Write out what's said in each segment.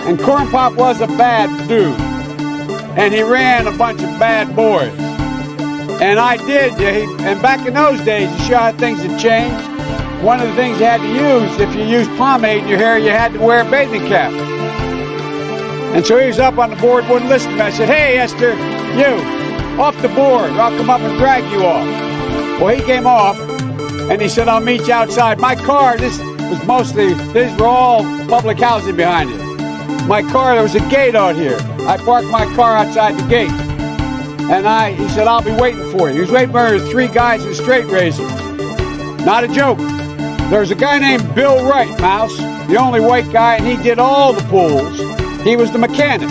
And Corn Pop was a bad dude. And he ran a bunch of bad boys. And I did. And back in those days, you show how things had changed. One of the things you had to use, if you used pomade in your hair, you had to wear a bathing cap. And so he was up on the board, wouldn't listen to me. I said, hey, Esther, you, off the board. I'll come up and drag you off. Well, he came off, and he said, I'll meet you outside. My car, these were all public housing behind it. My car, there was a gate out here. I parked my car outside the gate. And he said, I'll be waiting for you. He was waiting for 3 guys in straight razors. Not a joke. There's a guy named Bill Wright, Mouse, the only white guy, and he did all the pools. He was the mechanic.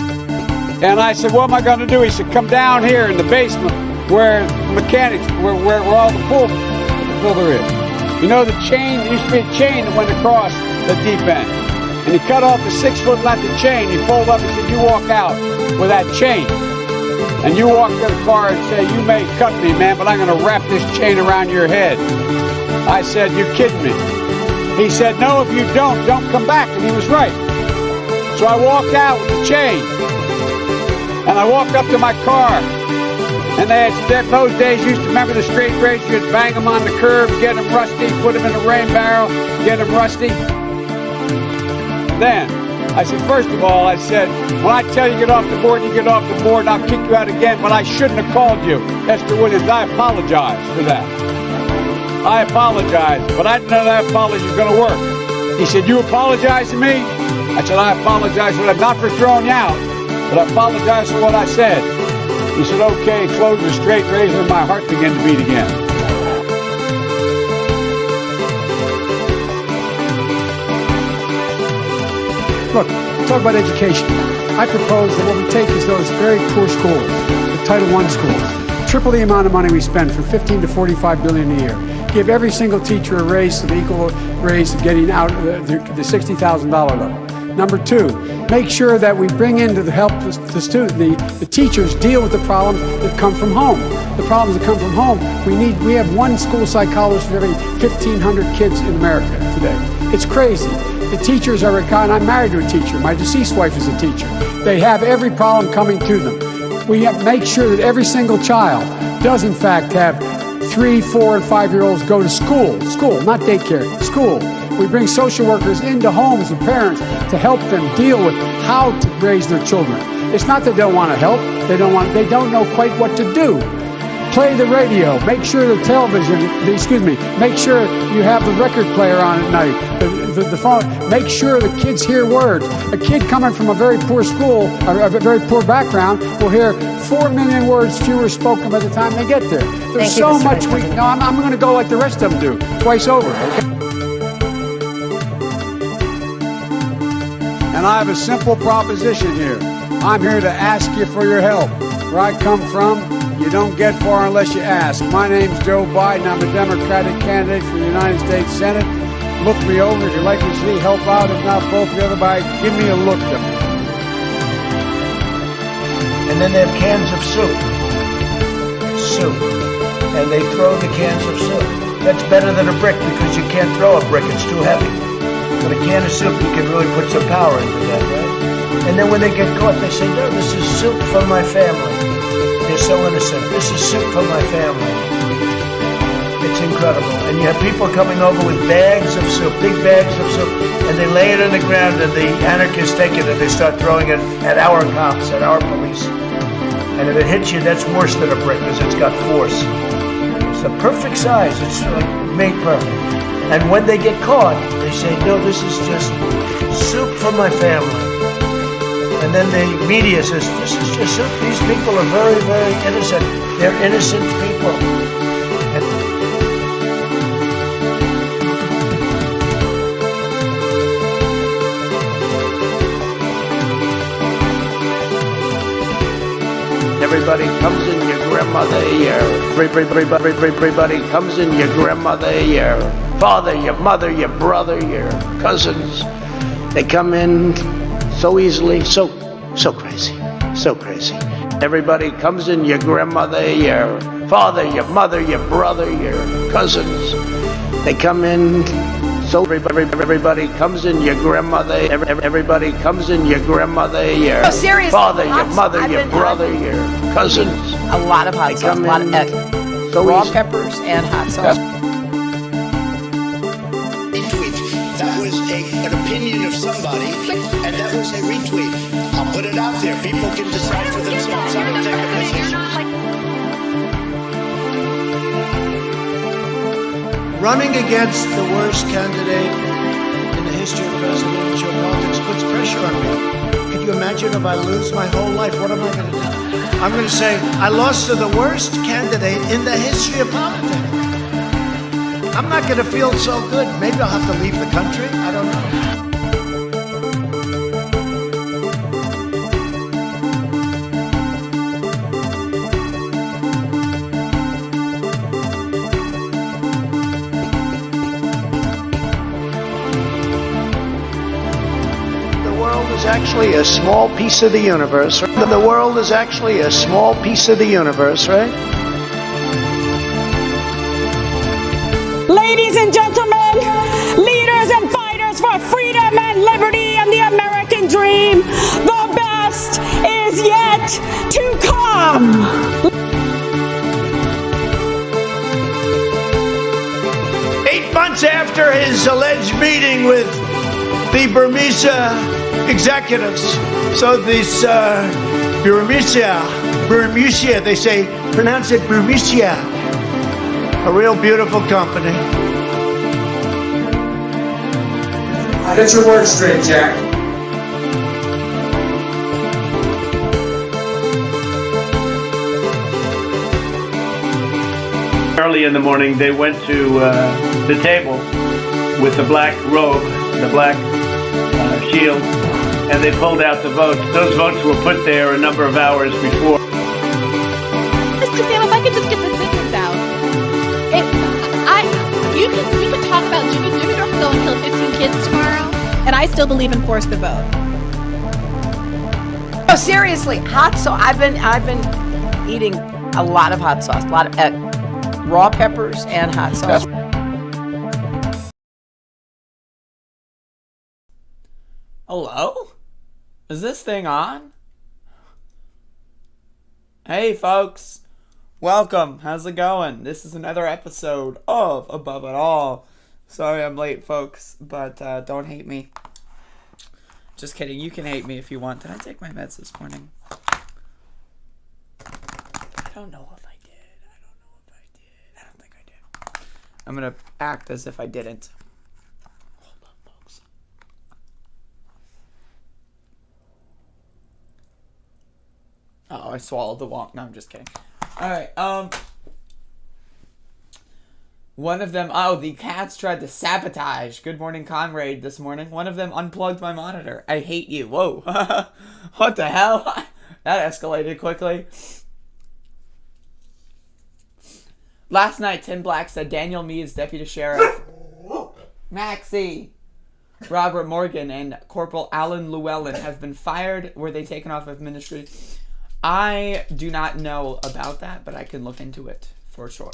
And I said, what am I going to do? He said, come down here in the basement where mechanics, where all the pool filler is. You know the chain, there used to be a chain that went across the deep end. And he cut off the 6-foot length of chain. He folded up and said, you walk out with that chain. And you walk to the car and say, you may cut me, man, but I'm going to wrap this chain around your head. I said, you're kidding me. He said, no, if you don't come back. And he was right. So I walked out with the chain. And I walked up to my car. And they had, in those days, used to remember the straight razor. You'd bang them on the curb, get them rusty, put them in a rain barrel, get them rusty. Then I said, first of all, I said, when I tell you get off the board, you get off the board, and I'll kick you out again, but I shouldn't have called you, Esther Williams. I apologize for that. I apologize, but I didn't know that apology was going to work. He said, you apologize to me? I said, I apologize for that, not for throwing you out, but I apologize for what I said. He said, okay, close the straight razor, and my heart began to beat again. Look, talk about education. I propose that what we take is those very poor schools, the Title I schools, triple the amount of money we spend from $15 to $45 billion a year. Give every single teacher a raise to the equal raise of getting out of the $60,000 level. Number 2, make sure that we bring in to help the teachers deal with the problems that come from home. The problems that come from home, we have one school psychologist for every 1,500 kids in America today. It's crazy. The teachers are, and I'm married to a teacher. My deceased wife is a teacher. They have every problem coming to them. We have to make sure that every single child does in fact have 3, 4, and 5-year-olds go to school, not daycare, school. We bring social workers into homes with parents to help them deal with how to raise their children. It's not that they don't want to help, they don't know quite what to do. Play the radio, make sure the television, make sure you have the record player on at night, the phone, make sure the kids hear words. A kid coming from a very poor school, or a very poor background, will hear 4 million words fewer spoken by the time they get there. There's so much I'm going to go like the rest of them do, twice over, okay? And I have a simple proposition here. I'm here to ask you for your help. Where I come from, you don't get far unless you ask. My name's Joe Biden. I'm a Democratic candidate for the United States Senate. Look me over. If you'd like to see, help out. If not, both the other by, give me a look. And then they have cans of soup. And they throw the cans of soup. That's better than a brick because you can't throw a brick. It's too heavy. But a can of soup, you can really put some power into that, right? And then when they get caught, they say, no, this is soup for my family. They're so innocent. This is soup for my family. It's incredible. And you have people coming over with bags of soup, big bags of soup, and they lay it on the ground, and the anarchists take it, and they start throwing it at our cops, at our police. And if it hits you, that's worse than a brick, because it's got force. It's the perfect size. It's like made perfect. And when they get caught, they say, no, this is just soup for my family. And then the media says, this is just soup. These people are very, very innocent. They're innocent people. Everybody comes in your grandmother ear. Everybody comes in your grandmother ear. Father, your mother, your brother, your cousins. They come in so easily, so crazy, so crazy. Everybody comes in your grandmother ear. Father, your mother, your brother, your cousins. They come in So everybody comes in your grandmother, everybody comes in your grandmother, your father, your mother, your brother, your cousins. A lot of hot sauce, a lot of raw peppers and hot sauce. Retweet. That was an opinion of somebody, and that was a retweet. I'll put it out there. People can decide for themselves how to take a position. Running against the worst candidate in the history of presidential politics puts pressure on me. Can you imagine if I lose my whole life? What am I going to do? I'm going to say, I lost to the worst candidate in the history of politics. I'm not going to feel so good. Maybe I'll have to leave the country. I don't know. Actually a small piece of the universe. The world is actually a small piece of the universe, right? Ladies and gentlemen, leaders and fighters for freedom and liberty and the American dream, the best is yet to come. 8 months after his alleged meeting with the Burmese executives. So this Burmese, they say, pronounce it Burmese. A real beautiful company. Get your words straight, Jack. Early in the morning, they went to the table with the black robe, the black shield, and they pulled out the votes. Those votes were put there a number of hours before. Mr. Sam, if I could just get the sentence out. You can talk about Jimmy Dukador can go and kill 15 kids tomorrow, and I still believe in force the vote. Oh, seriously, hot sauce. I've been eating a lot of hot sauce, a lot of raw peppers and hot sauce. Hello? Is this thing on? Hey folks, welcome. How's it going? This is another episode of Above It All. Sorry I'm late, folks, but don't hate me. Just kidding, you can hate me if you want. Did I take my meds this morning? I don't know if I did. I don't think I did. I'm gonna act as if I didn't. Oh, I swallowed the wonk. No, I'm just kidding. Alright, one of them, the cats tried to sabotage Good Morning Conrad this morning. One of them unplugged my monitor. I hate you. Whoa. What the hell? That escalated quickly. Last night, Tim Black said Daniel Meade's deputy sheriff, Maxie, Robert Morgan, and Corporal Alan Llewellyn have been fired. Were they taken off of ministry? I do not know about that, but I can look into it for sure.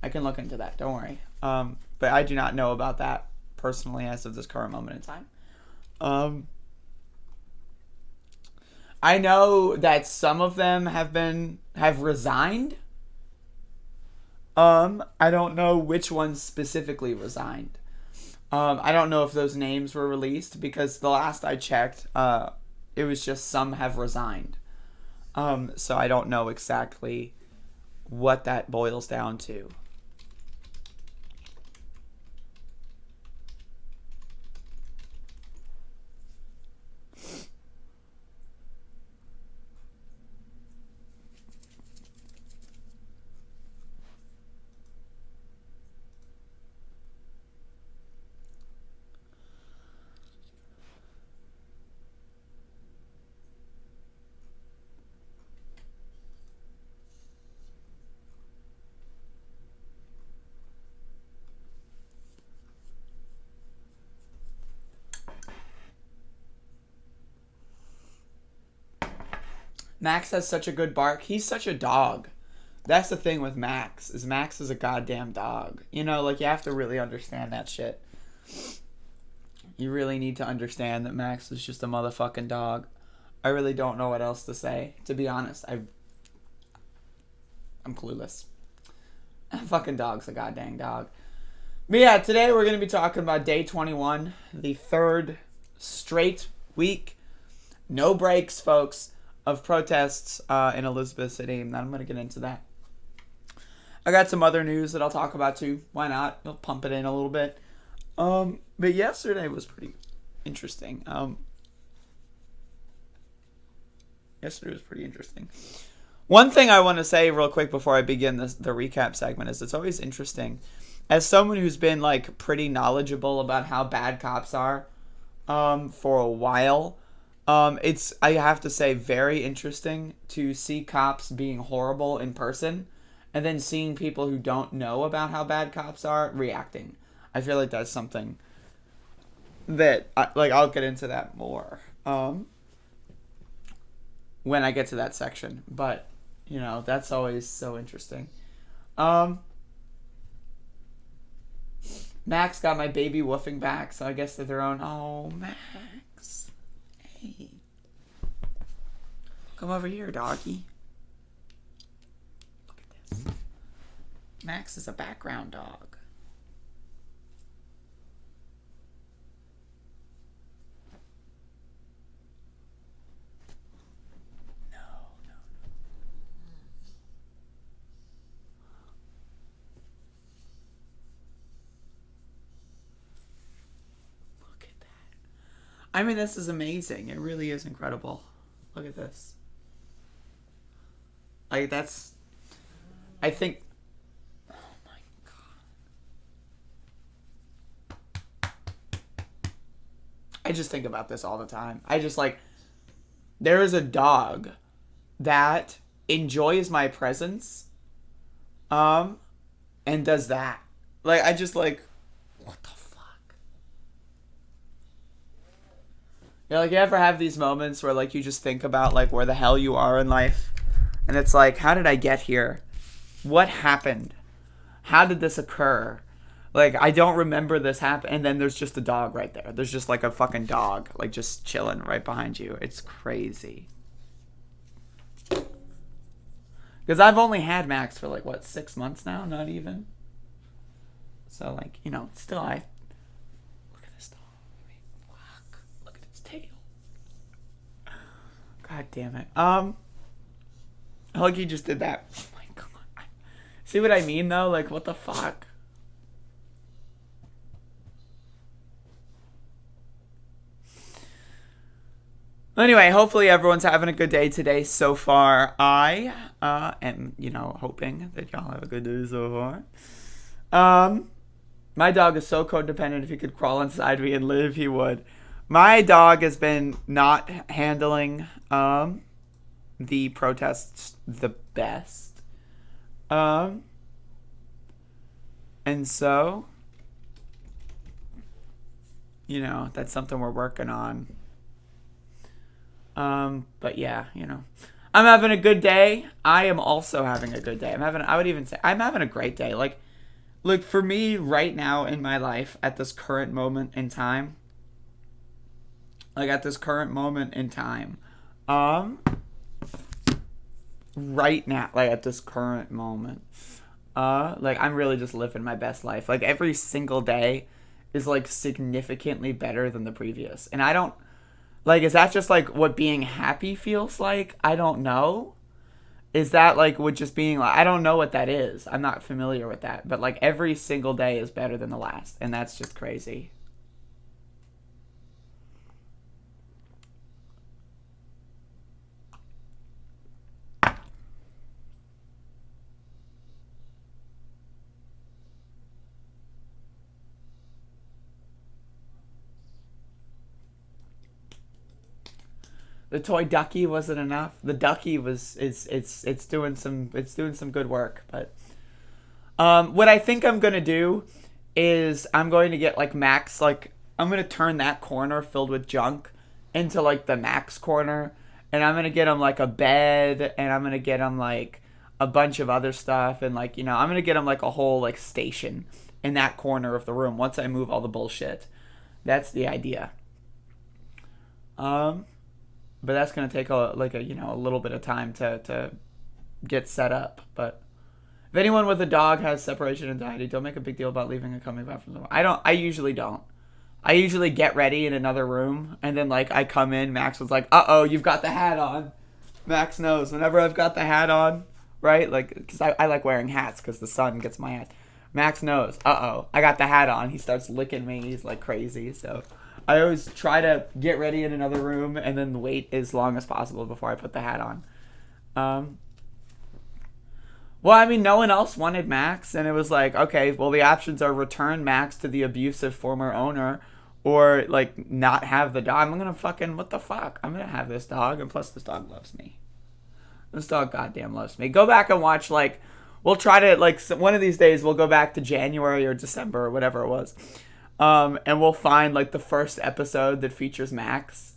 I can look into that, don't worry. But I do not know about that personally as of this current moment in time. I know that some of them have resigned. I don't know which ones specifically resigned. I don't know if those names were released because the last I checked, it was just some have resigned. So I don't know exactly what that boils down to. Max has such a good bark. He's such a dog. That's the thing with Max, is Max is a goddamn dog. You know, like, you have to really understand that shit. You really need to understand that Max is just a motherfucking dog. I really don't know what else to say. To be honest, I'm clueless. A fucking dog's a goddamn dog. But yeah, today we're going to be talking about day 21, the third straight week, no breaks, folks, of protests in Elizabeth City. And I'm going to get into that. I got some other news that I'll talk about too. Why not? I'll pump it in a little bit. But yesterday was pretty interesting. One thing I want to say real quick before I begin the recap segment is it's always interesting. As someone who's been like pretty knowledgeable about how bad cops are for a while, it's, I have to say, very interesting to see cops being horrible in person and then seeing people who don't know about how bad cops are reacting. I feel like that's something that, I'll get into that more when I get to that section. But, you know, that's always so interesting. Max got my baby woofing back, so I guess that they're on. Oh, Max. Hey. Come over here, doggy. Look at this. Max is a background dog. I mean, this is amazing. It really is incredible. Look at this. Like, that's... I think... Oh, my God. I just think about this all the time. I just, like... There is a dog that enjoys my presence, and does that. Like, I just, like... What the fuck? Yeah, like, you ever have these moments where, like, you just think about, like, where the hell you are in life? And it's like, how did I get here? What happened? How did this occur? Like, I don't remember this happen. And then there's just a dog right there. There's just, like, a fucking dog, like, just chilling right behind you. It's crazy. Because I've only had Max for, like, what, 6 months now? Not even. So, like, you know, still, I... God damn it. Huggy just did that. Oh my God. See what I mean though? Like, what the fuck? Anyway, hopefully everyone's having a good day today so far. I am, you know, hoping that y'all have a good day so far. My dog is so codependent. If he could crawl inside me and live, he would. My dog has been not handling the protests the best. And so, you know, that's something we're working on. But yeah, you know, I'm having a good day. I am also having a good day. I would even say I'm having a great day. Like, look, for me right now in my life at this current moment in time, right now, like at this current moment, like I'm really just living my best life. Like every single day is like significantly better than the previous. And I don't, like, is that just like what being happy feels like? I don't know. Is that like what just being like, I don't know what that is. I'm not familiar with that. But like every single day is better than the last. And that's just crazy. The toy ducky wasn't enough. The ducky was it's doing some good work. But what I think I'm gonna do is I'm going to get like Max, like I'm gonna turn that corner filled with junk into like the Max corner, and I'm gonna get him like a bed, and I'm gonna get him like a bunch of other stuff, and like, you know, I'm gonna get him like a whole like station, in that corner of the room once I move all the bullshit. That's the idea. But that's gonna take a little bit of time to get set up. But if anyone with a dog has separation anxiety, don't make a big deal about leaving and coming back from somewhere. I usually don't. I usually get ready in another room, and then like I come in, Max was like, "Uh-oh, you've got the hat on." Max knows whenever I've got the hat on, right? Like, because I like wearing hats because the sun gets my hat. Max knows, uh-oh, I got the hat on. He starts licking me. He's like crazy. So I always try to get ready in another room and then wait as long as possible before I put the hat on. Well, I mean, no one else wanted Max, and it was like, okay, well, the options are return Max to the abusive former owner or, like, not have the dog. I'm gonna fucking, what the fuck? I'm gonna have this dog, and plus this dog loves me. This dog goddamn loves me. Go back and watch, like, we'll try to, like, one of these days we'll go back to January or December or whatever it was, and we'll find, like, the first episode that features Max.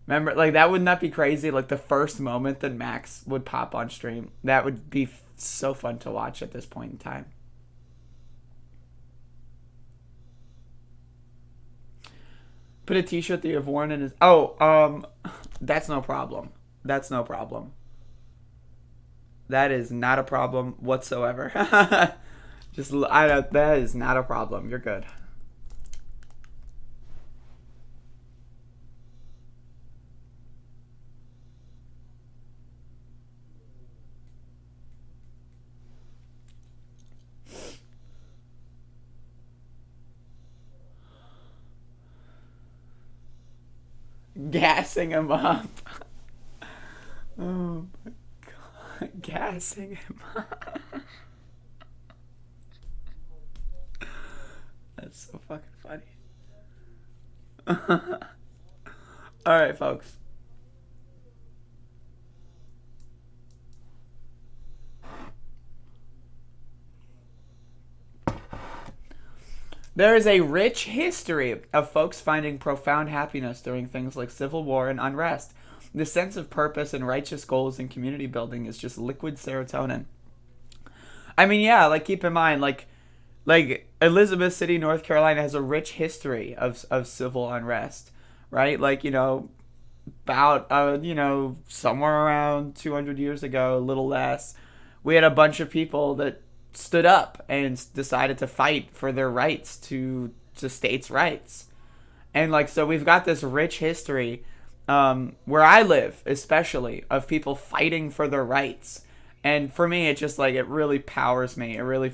Remember, like, that wouldn't that be crazy? Like, the first moment that Max would pop on stream. That would be so fun to watch at this point in time. Put a t-shirt that you've worn in his... Oh, that's no problem. That's no problem. That is not a problem whatsoever. That is not a problem. You're good. Gassing him up. Oh my god. Gassing him up. That's so fucking funny. Alright, folks. There is a rich history of folks finding profound happiness during things like civil war and unrest. The sense of purpose and righteous goals in community building is just liquid serotonin. I mean, yeah, like, keep in mind, like Elizabeth City, North Carolina has a rich history of civil unrest, right? Like, you know, about, somewhere around 200 years ago, a little less, we had a bunch of people that stood up and decided to fight for their rights to states' rights. And, like, so we've got this rich history, where I live, especially, of people fighting for their rights. And for me, it just, like, it really powers me. It really...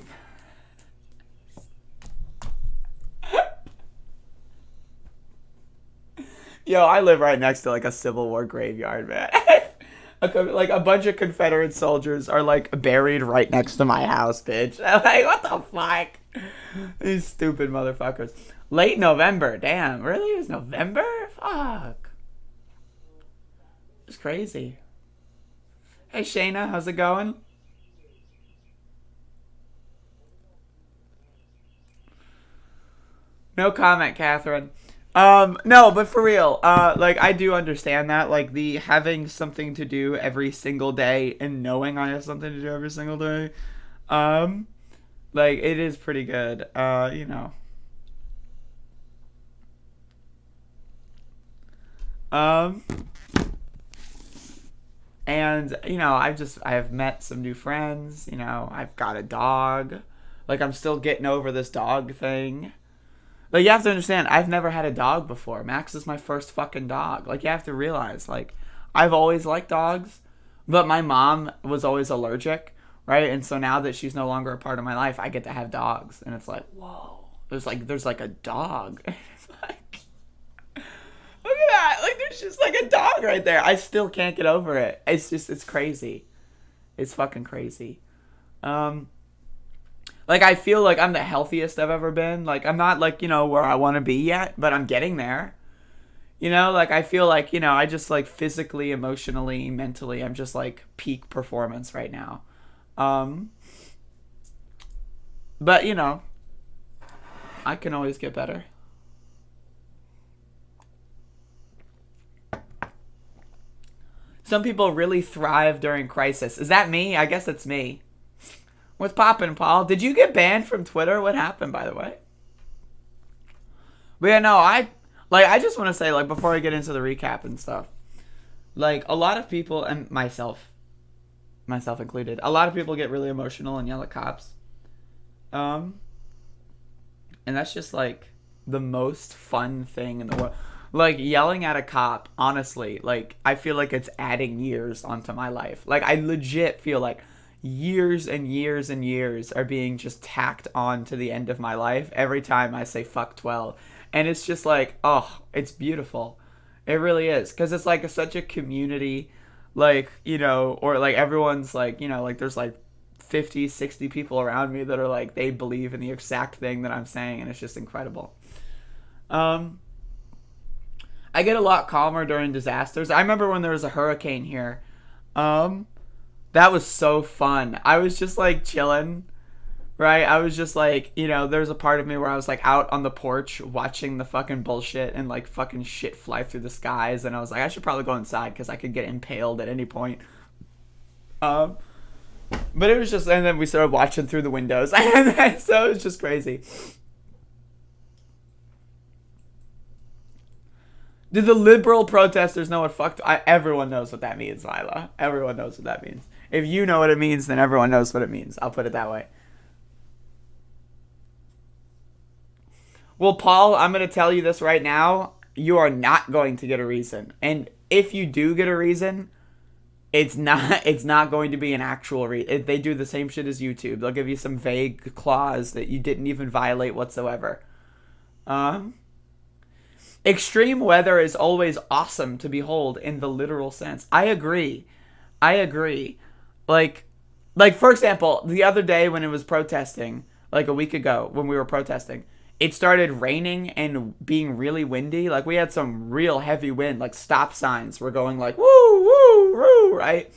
Yo, I live right next to, like, a Civil War graveyard, man. Like, a bunch of Confederate soldiers are, like, buried right next to my house, bitch. I'm like, what the fuck? These stupid motherfuckers. Late November. Damn, really? It was November? Fuck. It's crazy. Hey, Shayna, how's it going? No comment, Catherine. No, but for real, like, I do understand that, like, the having something to do every single day and knowing I have something to do every single day, like, it is pretty good, you know. And, you know, I have met some new friends, you know, I've got a dog, like, I'm still getting over this dog thing. Like, you have to understand, I've never had a dog before. Max is my first fucking dog. Like, you have to realize, like, I've always liked dogs, but my mom was always allergic, right? And so now that she's no longer a part of my life, I get to have dogs. And it's like, whoa. There's like a dog. It's like, look at that. Like, there's just, like, a dog right there. I still can't get over it. It's crazy. It's fucking crazy. Like, I feel like I'm the healthiest I've ever been. Like, I'm not, like, you know, where I want to be yet, but I'm getting there. You know, like, I feel like, you know, I just, like, physically, emotionally, mentally, I'm just, like, peak performance right now. But, you know, I can always get better. Some people really thrive during crisis. Is that me? I guess it's me. What's poppin', Paul? Did you get banned from Twitter? What happened, by the way? But yeah, no, I just want to say, like, before I get into the recap and stuff, like, a lot of people, and myself included, a lot of people get really emotional and yell at cops. And that's just, like, the most fun thing in the world. Like, yelling at a cop, honestly, like, I feel like it's adding years onto my life. Like, I legit feel like years and years and years are being just tacked on to the end of my life every time I say fuck 12. And it's just like, oh, it's beautiful. It really is. Because it's like such a community, like, you know, or like everyone's like, you know, like there's like 50, 60 people around me that are like, they believe in the exact thing that I'm saying. And it's just incredible. I get a lot calmer during disasters. I remember when there was a hurricane here. That was so fun. I was just like chilling, right? I was just like, you know, there's a part of me where I was like out on the porch watching the fucking bullshit and like fucking shit fly through the skies. And I was like, I should probably go inside because I could get impaled at any point. But it was just, and then we started watching through the windows. And so it was just crazy. Do the liberal protesters know what fuck? Everyone knows what that means, Lila. Everyone knows what that means. If you know what it means, then everyone knows what it means. I'll put it that way. Well, Paul, I'm going to tell you this right now. You are not going to get a reason. And if you do get a reason, it's not going to be an actual reason. They do the same shit as YouTube. They'll give you some vague clause that you didn't even violate whatsoever. Extreme weather is always awesome to behold in the literal sense. I agree. Like, for example, the other day when it was protesting, like a week ago when we were protesting, it started raining and being really windy. Like, we had some real heavy wind. Like, stop signs were going like, woo, woo, woo, right?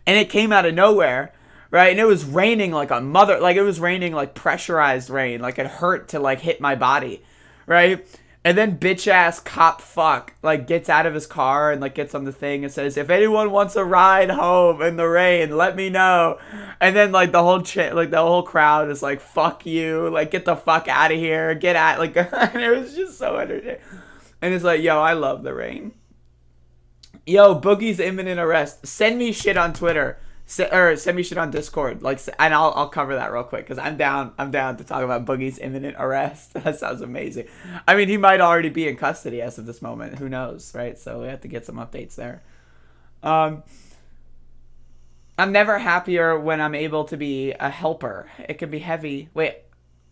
And it came out of nowhere, right? And it was raining like a mother. Like, it was raining like pressurized rain. Like, it hurt to, like, hit my body, right? And then bitch-ass cop fuck, like, gets out of his car and, like, gets on the thing and says, if anyone wants a ride home in the rain, let me know. And then, like, the whole crowd is like, fuck you. Like, get the fuck out of here. Get out. Like, and it was just so entertaining. And it's like, yo, I love the rain. Yo, Boogie's imminent arrest. Send me shit on Twitter. Send me shit on Discord, like, and I'll cover that real quick because I'm down to talk about Boogie's imminent arrest. That sounds amazing. I mean, he might already be in custody as of this moment. Who knows, right? So we have to get some updates there. I'm never happier when I'm able to be a helper. It can be heavy.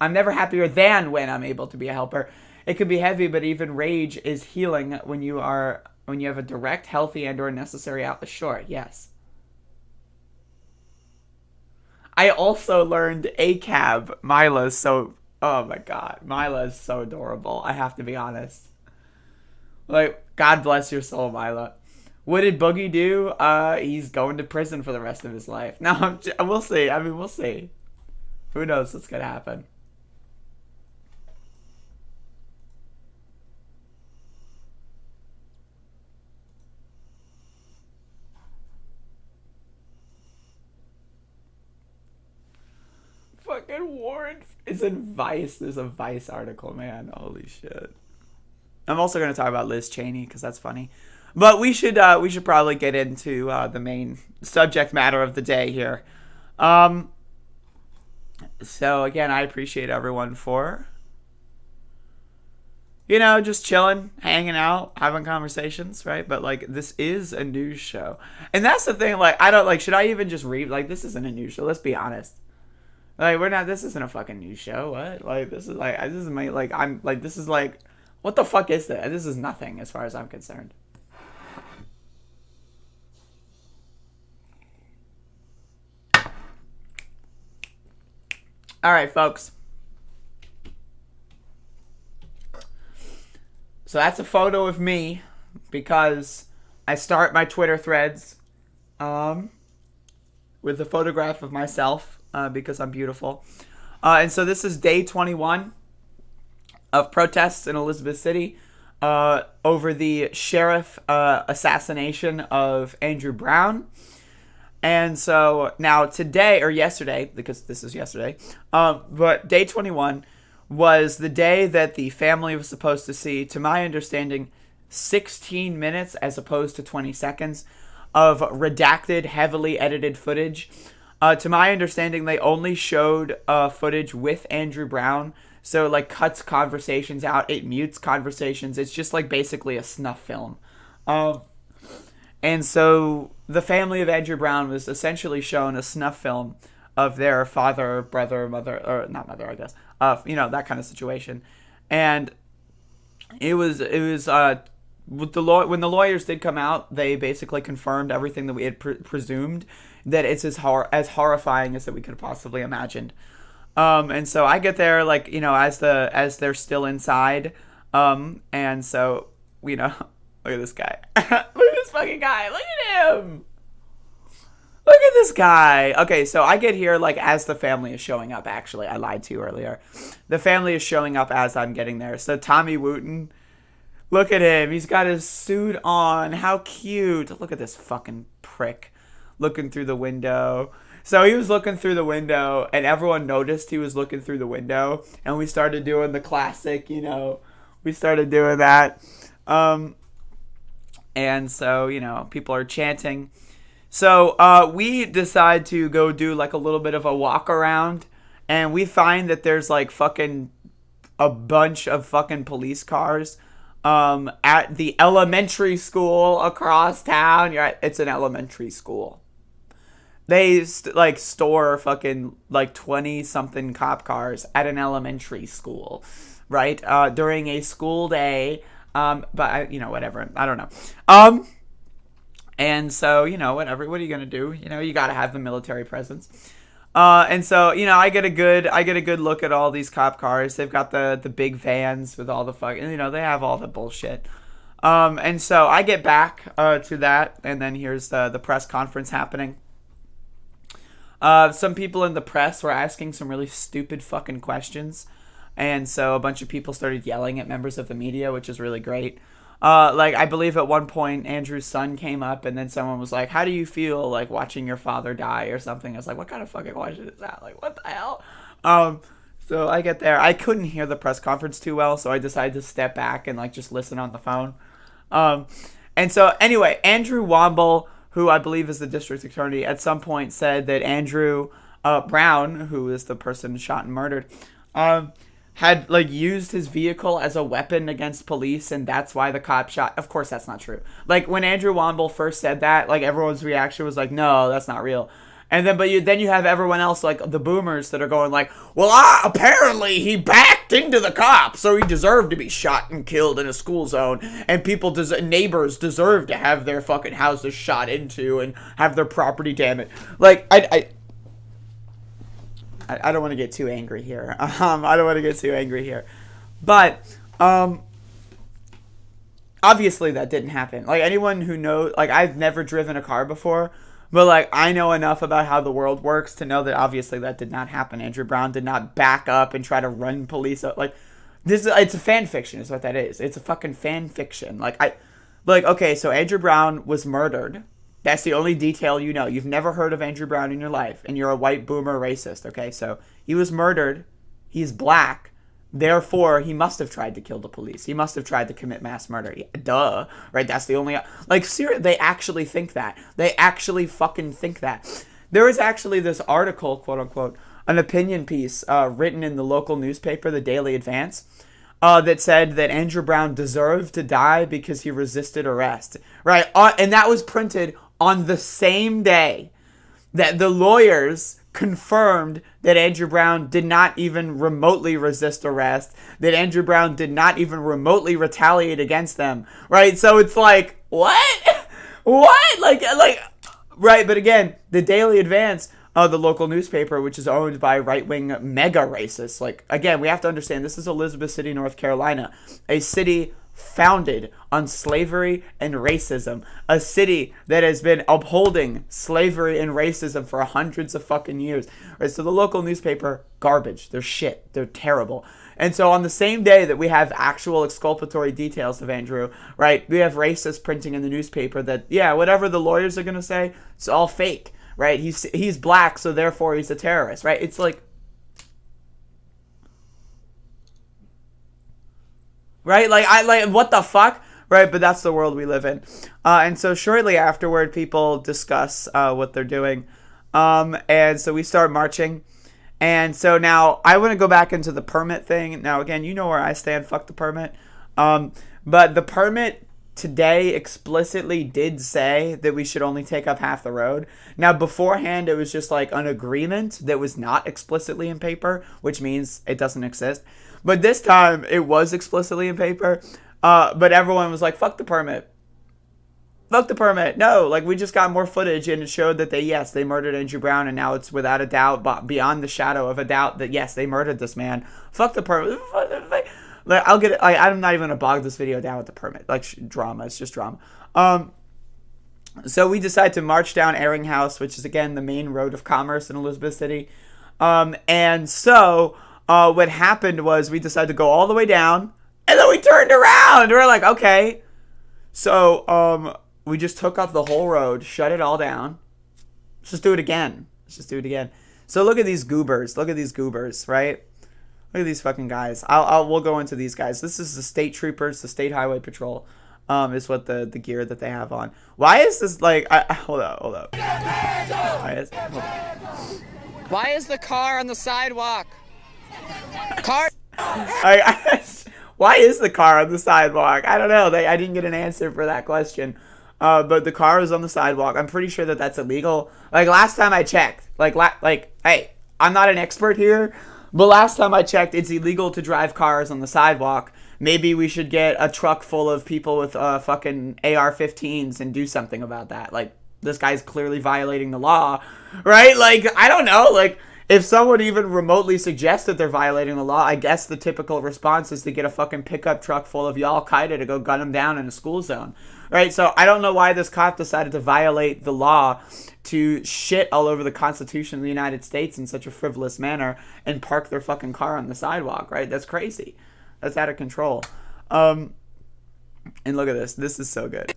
I'm never happier than when I'm able to be a helper. It can be heavy, but even rage is healing when you have a direct, healthy, and/or necessary outlet. Sure, yes. I also learned ACAB. Mila's so... Oh my god. Mila's so adorable. I have to be honest. Like, God bless your soul, Mila. What did Boogie do? He's going to prison for the rest of his life. No, we'll see. I mean, we'll see. Who knows what's going to happen. Fucking Warren is in Vice. There's a Vice article, man. Holy shit. I'm also going to talk about Liz Cheney because that's funny. But we should probably get into the main subject matter of the day here. So again, I appreciate everyone for, just chilling, hanging out, having conversations, right? But like, this is a news show, and that's the thing. Like, I don't like. Should I even just read? Like, this isn't a news show. Let's be honest. Like, this isn't a fucking news show. What? Like, this is like, what the fuck is this? This is nothing as far as I'm concerned. All right, folks. So that's a photo of me because I start my Twitter threads with a photograph of myself. Because I'm beautiful. And so this is day 21 of protests in Elizabeth City over the sheriff assassination of Andrew Brown. And so now today, or yesterday, because this is yesterday, but day 21 was the day that the family was supposed to see, to my understanding, 16 minutes as opposed to 20 seconds of redacted, heavily edited footage. To my understanding, they only showed footage with Andrew Brown. So it like cuts conversations out. It mutes conversations. It's just like basically a snuff film. And so the family of Andrew Brown was essentially shown a snuff film of their father, brother, mother, or not mother, I guess. That kind of situation. And it was with when the lawyers did come out, they basically confirmed everything that we had presumed, that it's as horrifying as that we could have possibly imagined. And so I get there, like, as they're still inside. And so, look at this guy. Look at this fucking guy. Look at him. Look at this guy. Okay, so I get here, like, as the family is showing up, actually. I lied to you earlier. The family is showing up as I'm getting there. So Tommy Wooten, look at him. He's got his suit on. How cute. Look at this fucking prick looking through the window. So he was looking through the window, and everyone noticed he was looking through the window, and we started doing the classic, we started doing that. And so, people are chanting. So we decide to go do like a little bit of a walk around, and we find that there's like fucking a bunch of fucking police cars at the elementary school across town. It's an elementary school. They store fucking like 20 something cop cars at an elementary school, right? During a school day. But whatever. I don't know. And so, whatever. What are you gonna do? You gotta have the military presence. And so, I get a good look at all these cop cars. They've got the big vans with all the fucking, they have all the bullshit. And so I get back to that, and then here's the press conference happening. Some people in the press were asking some really stupid fucking questions. And so a bunch of people started yelling at members of the media, which is really great. I believe at one point Andrew's son came up, and then someone was like, how do you feel like watching your father die or something? I was like, what kind of fucking question is that? Like, what the hell? So I get there. I couldn't hear the press conference too well, so I decided to step back and like just listen on the phone. And so anyway, Andrew Womble, who I believe is the district attorney, at some point said that Andrew Brown, who is the person shot and murdered, had like used his vehicle as a weapon against police, and that's why the cop shot. Of course, that's not true. Like when Andrew Womble first said that, like everyone's reaction was like, "No, that's not real." And then, then you have everyone else, like the boomers, that are going like, "Well, apparently he backed into the cop, so he deserved to be shot and killed in a school zone, and neighbors deserve to have their fucking houses shot into and have their property damaged." Like I don't want to get too angry here. But obviously that didn't happen. Like anyone who knows, like I've never driven a car before, but like I know enough about how the world works to know that obviously that did not happen. Andrew Brown did not back up and try to run police up. Like it's a fan fiction is what that is. It's a fucking fan fiction. Okay, so Andrew Brown was murdered. That's the only detail you know. You've never heard of Andrew Brown in your life, and you're a white boomer racist, okay? So he was murdered. He's black. Therefore, he must have tried to kill the police. He must have tried to commit mass murder. Duh. Right? That's the only... Like, seriously, they actually think that. They actually fucking think that. There was actually this article, quote-unquote, an opinion piece written in the local newspaper, the Daily Advance, that said that Andrew Brown deserved to die because he resisted arrest. Right? And that was printed on the same day that the lawyers confirmed that Andrew Brown did not even remotely resist arrest, that Andrew Brown did not even remotely retaliate against them, right? So it's like, what? What? Like, right, but again, the Daily Advance, the local newspaper, which is owned by right-wing mega racists, like, again, we have to understand, this is Elizabeth City, North Carolina, a city founded on slavery and racism, a city that has been upholding slavery and racism for hundreds of fucking years. Right? So the local newspaper, garbage. They're shit. They're terrible. And so on the same day that we have actual exculpatory details of Andrew, right, we have racists printing in the newspaper that, yeah, whatever the lawyers are going to say, it's all fake. right? He's black, so therefore he's a terrorist, right? It's like, right? Like what the fuck? Right, but that's the world we live in. And so shortly afterward, people discuss what they're doing. And so we start marching. And so now I want to go back into the permit thing. Now, again, you know where I stand. Fuck the permit. But the permit today explicitly did say that we should only take up half the road. Now, beforehand, it was just like an agreement that was not explicitly in paper, which means it doesn't exist. But this time, it was explicitly in paper. But everyone was like, fuck the permit. Fuck the permit. No, like, we just got more footage and it showed that they murdered Andrew Brown, and now it's without a doubt, beyond the shadow of a doubt, that yes, they murdered this man. Fuck the permit. Like, I'll get it. Like, I'm not even gonna bog this video down with the permit. Like, drama. It's just drama. So we decide to march down Airing House, which is, again, the main road of commerce in Elizabeth City. And so what happened was we decided to go all the way down, and then we turned around. We're like, okay. So we just took up the whole road, shut it all down. Let's just do it again. So look at these goobers. Right? Look at these fucking guys. We'll go into these guys. This is the state troopers, the state highway patrol. Is what the gear that they have on. Why is this like? Hold up. Why is the car on the sidewalk? Why is the car on the sidewalk? I don't know. I didn't get an answer for that question. But the car is on the sidewalk. I'm pretty sure that that's illegal. Like, last time I checked, hey, I'm not an expert here, but last time I checked, it's illegal to drive cars on the sidewalk. Maybe we should get a truck full of people with fucking AR-15s and do something about that. Like, this guy's clearly violating the law, right? Like, I don't know. Like, if someone even remotely suggests that they're violating the law, I guess the typical response is to get a fucking pickup truck full of Al-Qaeda to go gun them down in a school zone, right? So I don't know why this cop decided to violate the law, to shit all over the Constitution of the United States in such a frivolous manner and park their fucking car on the sidewalk, right? That's crazy. That's out of control. And look at this. This is so good.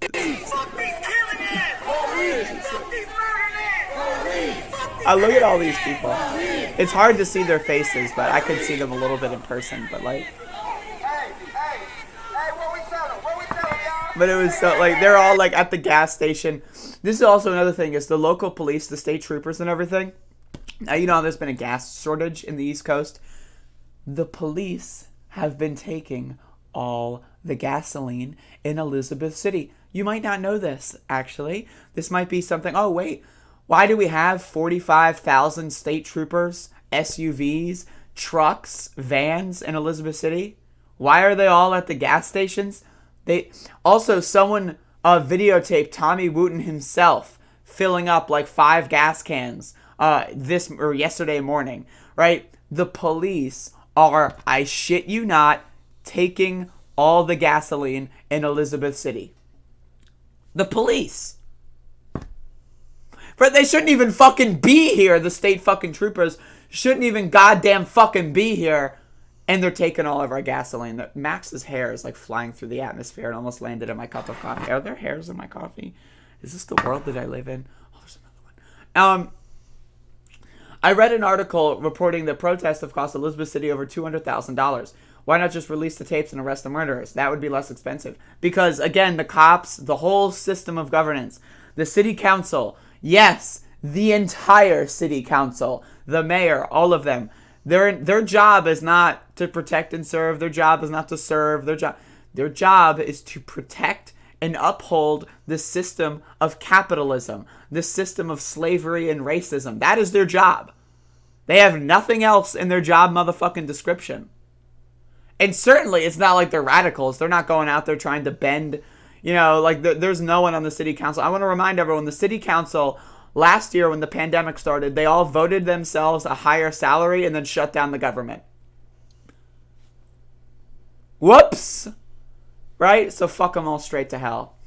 I look at all these people. It's hard to see their faces, but I could see them a little bit in person. But like, but it was so like they're all like at the gas station. This is also another thing: is the local police, the state troopers, and everything. Now you know there's been a gas shortage in the East Coast. The police have been taking all the gasoline in Elizabeth City. You might not know this, actually. This might be something. Oh wait. Why do we have 45,000 state troopers, SUVs, trucks, vans in Elizabeth City? Why are they all at the gas stations? Someone videotaped Tommy Wooten himself filling up like 5 gas cans yesterday morning, right? The police are, I shit you not, taking all the gasoline in Elizabeth City. The police. But they shouldn't even fucking be here. The state fucking troopers shouldn't even goddamn fucking be here. And they're taking all of our gasoline. Max's hair is like flying through the atmosphere and almost landed in my cup of coffee. Are there hairs in my coffee? Is this the world that I live in? Oh, there's another one. I read an article reporting that protests have cost Elizabeth City over $200,000. Why not just release the tapes and arrest the murderers? That would be less expensive. Because, again, the cops, the whole system of governance, the city council, yes, the entire city council, the mayor, all of them, their job is not to protect and serve. Their job is not to serve. Their job is to protect and uphold the system of capitalism, the system of slavery and racism. That is their job. They have nothing else in their job motherfucking description. And certainly it's not like they're radicals. They're not going out there trying to bend, like there's no one on the city council. I want to remind everyone, the city council last year when the pandemic started, they all voted themselves a higher salary and then shut down the government. Whoops! Right? So fuck them all straight to hell.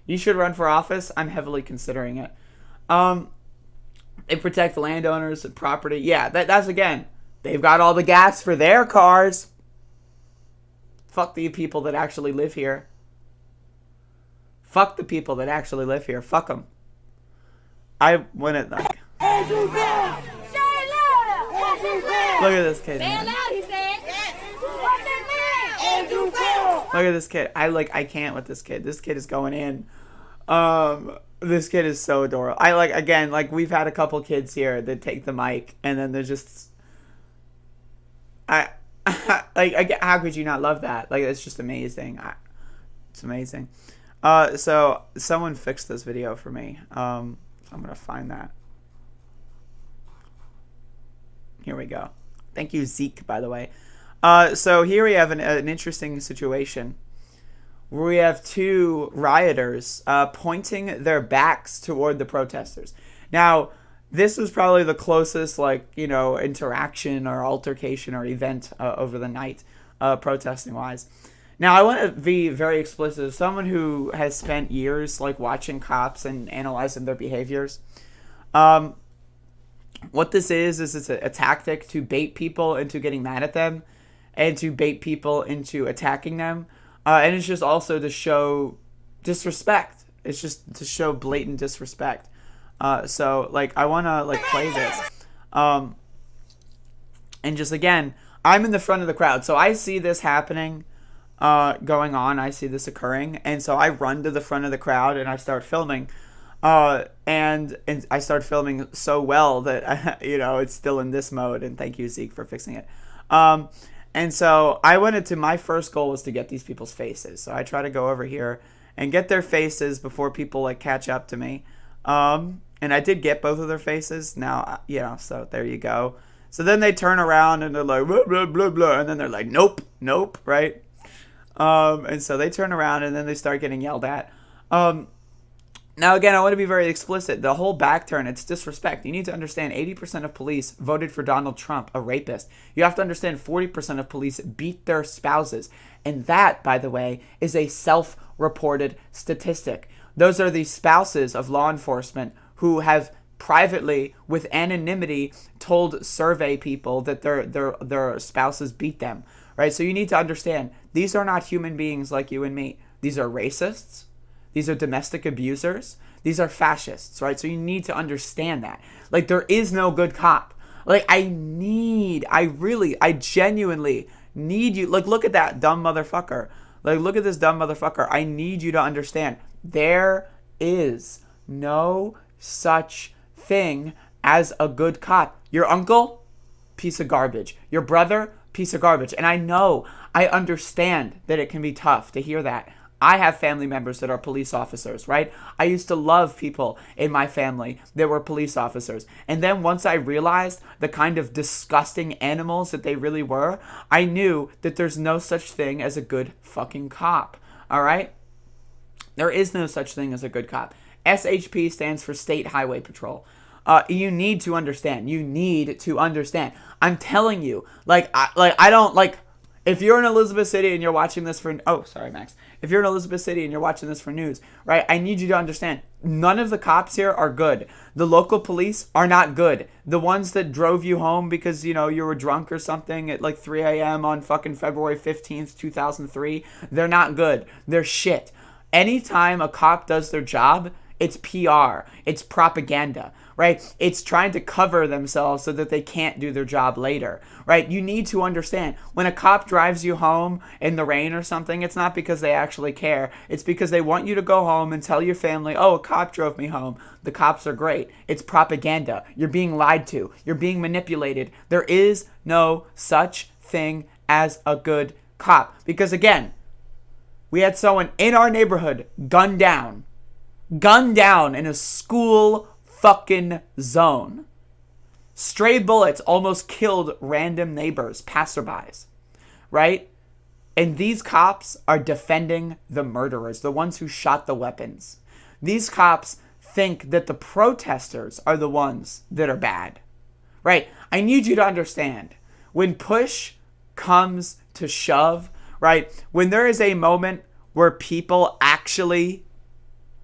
You should run for office. I'm heavily considering it. They protect landowners and property. Yeah, that's again, they've got all the gas for their cars. Fuck the people that actually live here. Fuck the people that actually live here. Fuck them. I want to like. Look at this kid. Man. Look at this kid. I can't with this kid. This kid is going in. This kid is so adorable. We've had a couple kids here that take the mic and then they're just how could you not love that? Like, it's just amazing. It's amazing. So someone fixed this video for me. I'm gonna find that. Here we go. Thank you, Zeke, by the way. So here we have an interesting situation where we have two rioters pointing their backs toward the protesters. Now, this was probably the closest, interaction or altercation or event over the night, protesting-wise. Now, I want to be very explicit. As someone who has spent years, watching cops and analyzing their behaviors, what this is it's a tactic to bait people into getting mad at them and to bait people into attacking them. And it's just also to show disrespect. It's just to show blatant disrespect. So I want to, play this. And just, again, I'm in the front of the crowd. So I see this happening, going on. I see this occurring. And so I run to the front of the crowd and I start filming. And I start filming so well that, it's still in this mode. And thank you, Zeke, for fixing it. And so my first goal was to get these people's faces. So I try to go over here and get their faces before people catch up to me. And I did get both of their faces. Now, so there you go. So then they turn around and they're like, blah, blah, blah, blah. And then they're like, nope, nope, right? And so they turn around and then they start getting yelled at. Now, again, I want to be very explicit. The whole back turn, it's disrespect. You need to understand 80% of police voted for Donald Trump, a rapist. You have to understand 40% of police beat their spouses. And that, by the way, is a self-reported statistic. Those are the spouses of law enforcement who have privately, with anonymity, told survey people that their spouses beat them. Right? So you need to understand, these are not human beings like you and me. These are racists. These are domestic abusers. These are fascists, right? So you need to understand that. There is no good cop. I genuinely need you. Look at that dumb motherfucker. Look at this dumb motherfucker. I need you to understand. There is no such thing as a good cop. Your uncle, piece of garbage. Your brother, piece of garbage. And I understand that it can be tough to hear that. I have family members that are police officers, right? I used to love people in my family that were police officers. And then once I realized the kind of disgusting animals that they really were, I knew that there's no such thing as a good fucking cop, all right? There is no such thing as a good cop. SHP stands for State Highway Patrol. You need to understand. You need to understand. I'm telling you, if you're in Elizabeth City and you're watching this for... Oh, sorry, Max. If you're in Elizabeth City and you're watching this for news, right, I need you to understand, none of the cops here are good. The local police are not good. The ones that drove you home because, you were drunk or something at 3 a.m. on fucking February 15th, 2003, they're not good. They're shit. Anytime a cop does their job, it's PR. It's propaganda, right? It's trying to cover themselves so that they can't do their job later, right? You need to understand, when a cop drives you home in the rain or something, it's not because they actually care. It's because they want you to go home and tell your family, oh, a cop drove me home. The cops are great. It's propaganda. You're being lied to. You're being manipulated. There is no such thing as a good cop. Because again, we had someone in our neighborhood gunned down in a school fucking zone. Stray bullets almost killed random neighbors, passerbys, right? And these cops are defending the murderers, the ones who shot the weapons. These cops think that the protesters are the ones that are bad, right? I need you to understand, when push comes to shove, right? When there is a moment where people actually,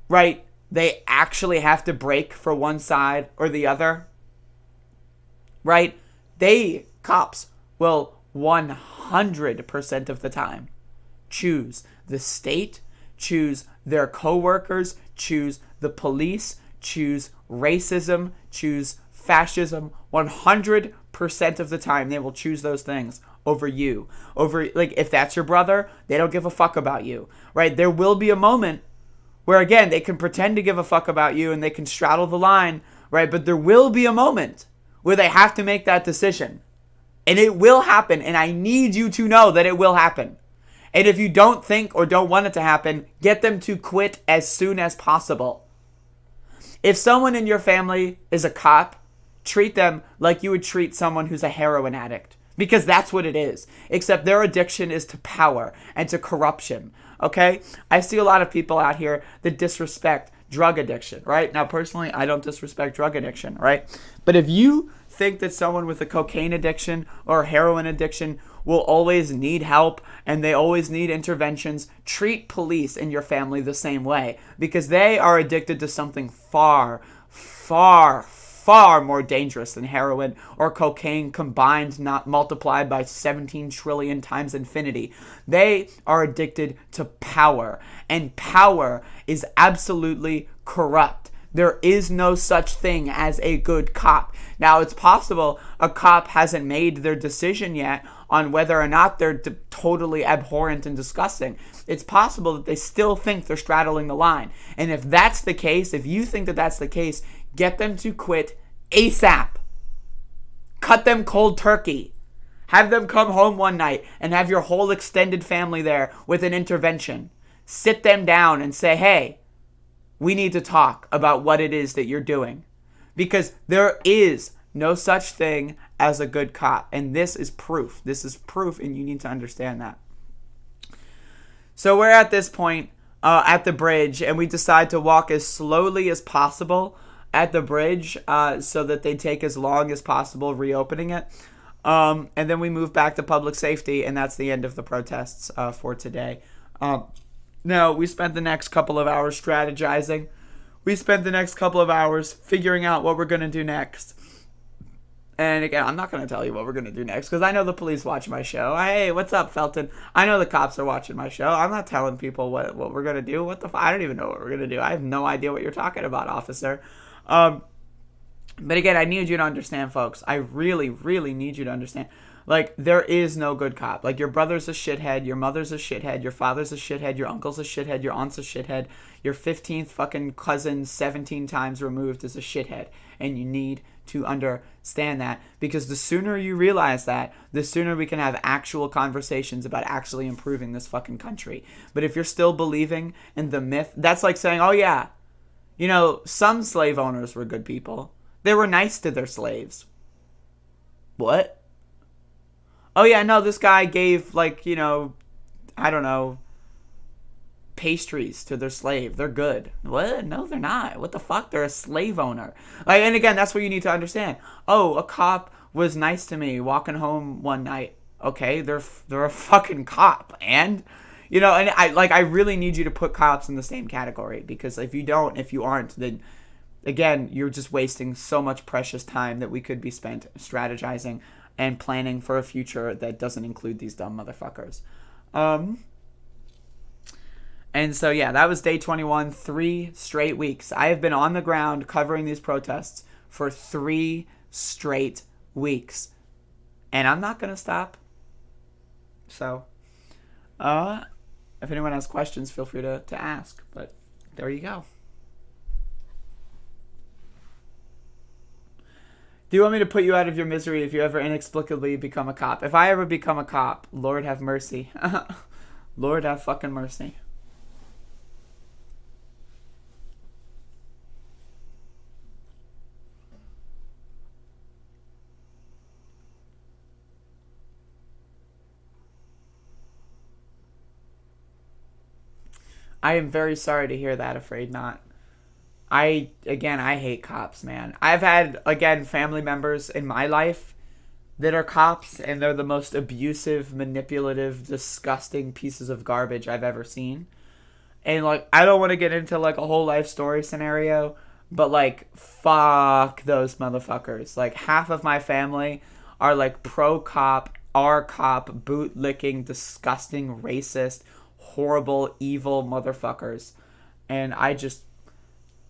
right, they actually have to break for one side or the other, right? Cops will 100% of the time choose the state, choose their coworkers, choose the police, choose racism, choose fascism. 100% of the time, they will choose those things over you. Over, like, if that's your brother, they don't give a fuck about you, right? There will be a moment where, again, they can pretend to give a fuck about you and they can straddle the line, right? But there will be a moment where they have to make that decision. And it will happen, and I need you to know that it will happen. And if you don't think or don't want it to happen, get them to quit as soon as possible. If someone in your family is a cop, treat them like you would treat someone who's a heroin addict. Because that's what it is. Except their addiction is to power and to corruption. Okay? I see a lot of people out here that disrespect drug addiction, right? Now, personally, I don't disrespect drug addiction, right? But if you think that someone with a cocaine addiction or heroin addiction will always need help and they always need interventions, treat police in your family the same way, because they are addicted to something far, far, far more dangerous than heroin or cocaine combined, not multiplied by 17 trillion times infinity. They are addicted to power, and power is absolutely corrupt. There is no such thing as a good cop. Now, it's possible a cop hasn't made their decision yet on whether or not they're totally abhorrent and disgusting. It's possible that they still think they're straddling the line. And if that's the case, if you think that that's the case, get them to quit ASAP. Cut them cold turkey. Have them come home one night and have your whole extended family there with an intervention. Sit them down and say, hey, we need to talk about what it is that you're doing. Because there is no such thing as a good cop. And this is proof. This is proof, and you need to understand that. So we're at this point at the bridge, and we decide to walk as slowly as possible at the bridge so that they take as long as possible reopening it. And then we move back to public safety, and that's the end of the protests for today. Now, we spent the next couple of hours strategizing. We spent the next couple of hours figuring out what we're going to do next. And again, I'm not going to tell you what we're going to do next because I know the police watch my show. Hey, what's up, Felton? I know the cops are watching my show. I'm not telling people what we're going to do. What the I don't even know what we're going to do. I have no idea what you're talking about, officer. But again, I need you to understand, folks. I really, really need you to understand. Like, there is no good cop. Like, your brother's a shithead, your mother's a shithead, your father's a shithead, your uncle's a shithead, your aunt's a shithead, your 15th fucking cousin 17 times removed is a shithead. And you need to understand that, because the sooner you realize that, the sooner we can have actual conversations about actually improving this fucking country. But if you're still believing in the myth, that's like saying, oh yeah, you know, some slave owners were good people. They were nice to their slaves. What? Oh yeah, no, this guy gave, like, you know, I don't know, pastries to their slave. They're good. What? No, they're not. What the fuck? They're a slave owner. Like, and again, that's what you need to understand. Oh, a cop was nice to me walking home one night. Okay, they're a fucking cop. And, you know, and I really need you to put cops in the same category, because if you aren't, then again, you're just wasting so much precious time that we could be spent strategizing and planning for a future that doesn't include these dumb motherfuckers. And so, yeah, that was day 21, 3 straight weeks. I have been on the ground covering these protests for 3 straight weeks. And I'm not going to stop. So, if anyone has questions, feel free to ask. But there you go. Do you want me to put you out of your misery if you ever inexplicably become a cop? If I ever become a cop, Lord have mercy. Lord have fucking mercy. I am very sorry to hear that, afraid not. I hate cops, man. I've had, again, family members in my life that are cops, and they're the most abusive, manipulative, disgusting pieces of garbage I've ever seen. And, like, I don't want to get into, like, a whole life story scenario, but, like, fuck those motherfuckers. Like, half of my family are, like, pro-cop, R-cop, boot-licking, disgusting, racist, horrible, evil motherfuckers. And I just...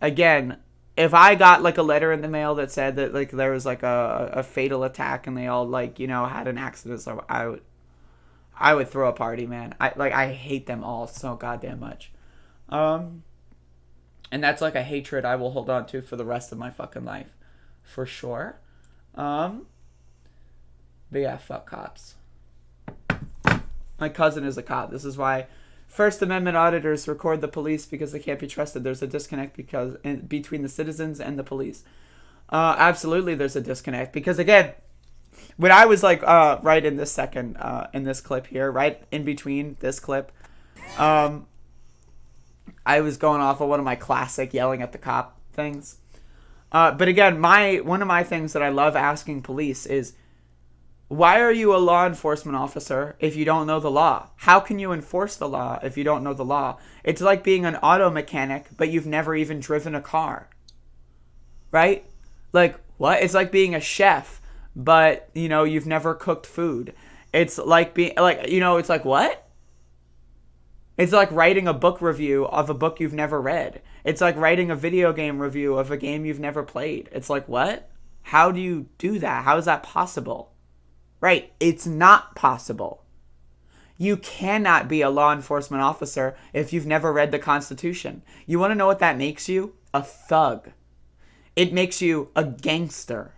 Again, if I got like a letter in the mail that said that like there was like a fatal attack and they all like, you know, had an accident, so I would throw a party, man. I hate them all so goddamn much. And that's like a hatred I will hold on to for the rest of my fucking life. For sure. But yeah, fuck cops. My cousin is a cop. This is why First Amendment auditors record the police, because they can't be trusted. There's a disconnect between the citizens and the police. Absolutely, there's a disconnect. Because again, when I was like right in this second, in this clip here, right in between this clip, I was going off of one of my classic yelling at the cop things. But again, one of my things that I love asking police is, why are you a law enforcement officer if you don't know the law? How can you enforce the law if you don't know the law? It's like being an auto mechanic, but you've never even driven a car. Right? Like, what? It's like being a chef, but, you know, you've never cooked food. It's like being, like, you know, it's like, what? It's like writing a book review of a book you've never read. It's like writing a video game review of a game you've never played. It's like, what? How do you do that? How is that possible? Right, it's not possible. You cannot be a law enforcement officer if you've never read the Constitution. You want to know what that makes you? A thug. It makes you a gangster.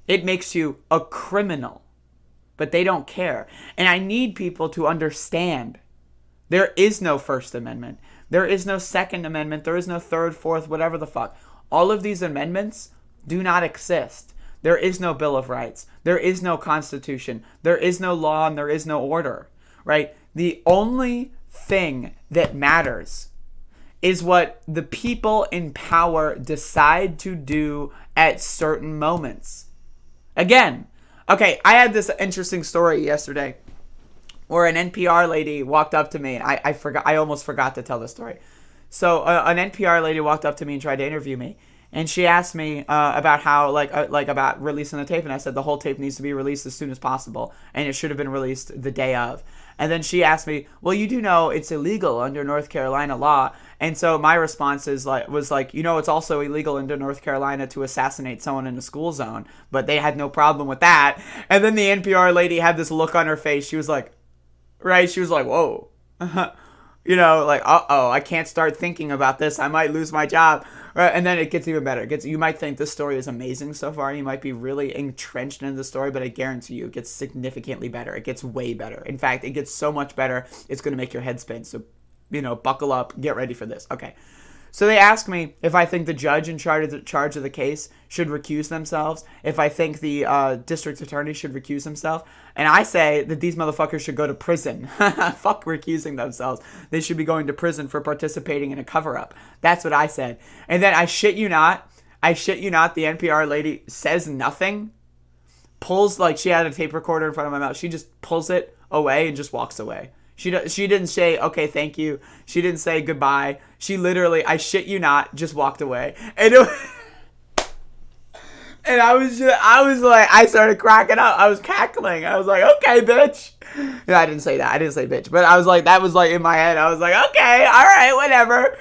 It makes you a criminal. But they don't care. And I need people to understand there is no First Amendment. There is no Second Amendment. There is no Third, Fourth, whatever the fuck. All of these amendments do not exist. There is no Bill of Rights. There is no Constitution. There is no law and there is no order, right? The only thing that matters is what the people in power decide to do at certain moments. Again, okay, I had this interesting story yesterday where an NPR lady walked up to me, and I almost forgot to tell the story. So an NPR lady walked up to me and tried to interview me. And she asked me about how, about releasing the tape. And I said the whole tape needs to be released as soon as possible. And it should have been released the day of. And then she asked me, well, you do know it's illegal under North Carolina law. And so my response was you know, it's also illegal under North Carolina to assassinate someone in a school zone. But they had no problem with that. And then the NPR lady had this look on her face. She was like, right? She was like, whoa. You know, like, uh-oh, I can't start thinking about this. I might lose my job. Right, and then it gets even better. You might think this story is amazing so far. You might be really entrenched in the story, but I guarantee you it gets significantly better. It gets way better. In fact, it gets so much better, it's going to make your head spin. So, you know, buckle up. Get ready for this. Okay. So they asked me if I think the judge in charge of the case should recuse themselves, if I think the district attorney should recuse himself, and I say that these motherfuckers should go to prison. Fuck recusing themselves. They should be going to prison for participating in a cover-up. That's what I said. And then I shit you not, the NPR lady says nothing, pulls, like she had a tape recorder in front of my mouth, she just pulls it away and just walks away. She didn't say, okay, thank you. She didn't say goodbye. She literally, I shit you not, just walked away. And and I started cracking up. I was cackling. I was like, okay, bitch. No, I didn't say that. I didn't say bitch. But I was like, that was like in my head. I was like, okay, all right, whatever.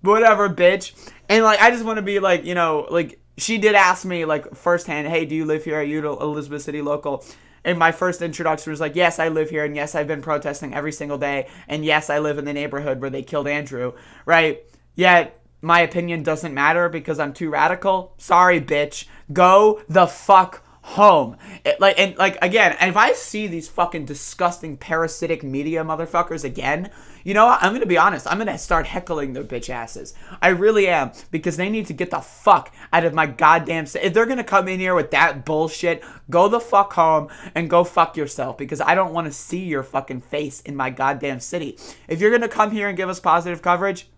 Whatever, bitch. And like, I just want to be like, you know, like she did ask me like firsthand, hey, do you live here? Are you an Elizabeth City local? And my first introduction was like, yes, I live here, and yes, I've been protesting every single day, and yes, I live in the neighborhood where they killed Andrew, right? Yet, my opinion doesn't matter because I'm too radical? Sorry, bitch. Go the fuck home. Again, and if I see these fucking disgusting parasitic media motherfuckers again, you know what? I'm going to be honest. I'm going to start heckling their bitch asses. I really am, because they need to get the fuck out of my goddamn... If they're going to come in here with that bullshit, go the fuck home and go fuck yourself, because I don't want to see your fucking face in my goddamn city. If you're going to come here and give us positive coverage,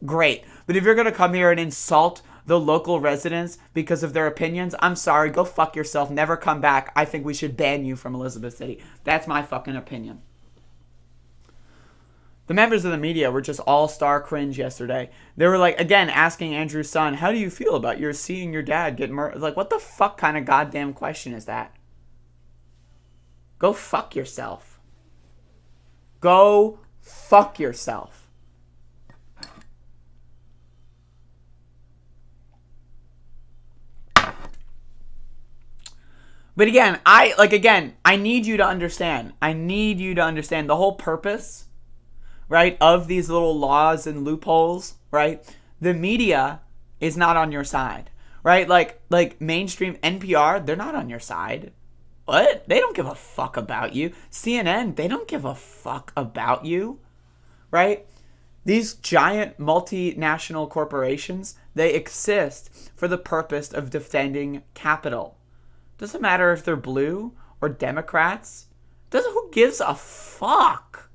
great. But if you're going to come here and insult the local residents because of their opinions, I'm sorry, go fuck yourself. Never come back. I think we should ban you from Elizabeth City. That's my fucking opinion. The members of the media were just all-star cringe yesterday. They were like, again, asking Andrew's son, how do you feel about seeing your dad get murdered? Like, what the fuck kind of goddamn question is that? Go fuck yourself. Go fuck yourself. But again, I need you to understand. I need you to understand the whole purpose, right, of these little laws and loopholes, right? The media is not on your side, right? Like mainstream NPR, they're not on your side. What? They don't give a fuck about you. CNN, they don't give a fuck about you, right? These giant multinational corporations, they exist for the purpose of defending capital. Doesn't matter if they're blue or Democrats. Who gives a fuck?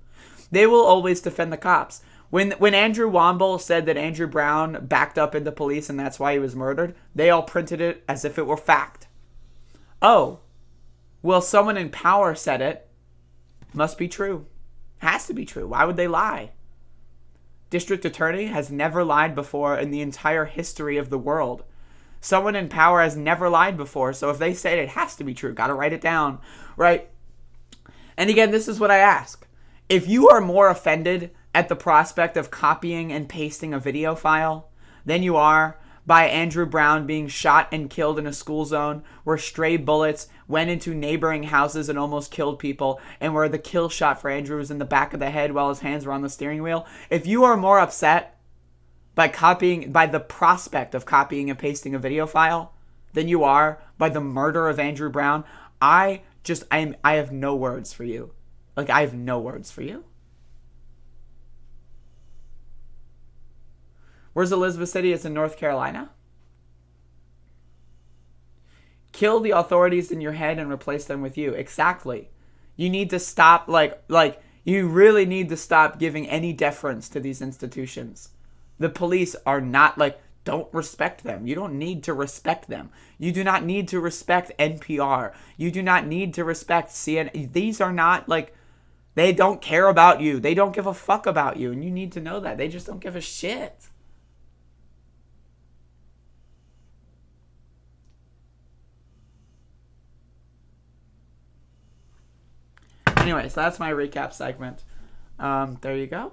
They will always defend the cops. When Andrew Womble said that Andrew Brown backed up into police and that's why he was murdered, they all printed it as if it were fact. Oh, well, someone in power said it. Must be true. Has to be true. Why would they lie? District attorney has never lied before in the entire history of the world. Someone in power has never lied before, so if they say it has to be true. Got to write it down, right? And again, this is what I ask. If you are more offended at the prospect of copying and pasting a video file than you are by Andrew Brown being shot and killed in a school zone where stray bullets went into neighboring houses and almost killed people, and where the kill shot for Andrew was in the back of the head while his hands were on the steering wheel, if you are more upset by the prospect of copying and pasting a video file than you are by the murder of Andrew Brown, I have no words for you. I have no words for you. Where's Elizabeth City? It's in North Carolina. Kill the authorities in your head and replace them with you. Exactly. You need to stop, you really need to stop giving any deference to these institutions. The police are not, don't respect them. You don't need to respect them. You do not need to respect NPR. You do not need to respect CNN. These are not, they don't care about you. They don't give a fuck about you. And you need to know that. They just don't give a shit. Anyway, so that's my recap segment. There you go.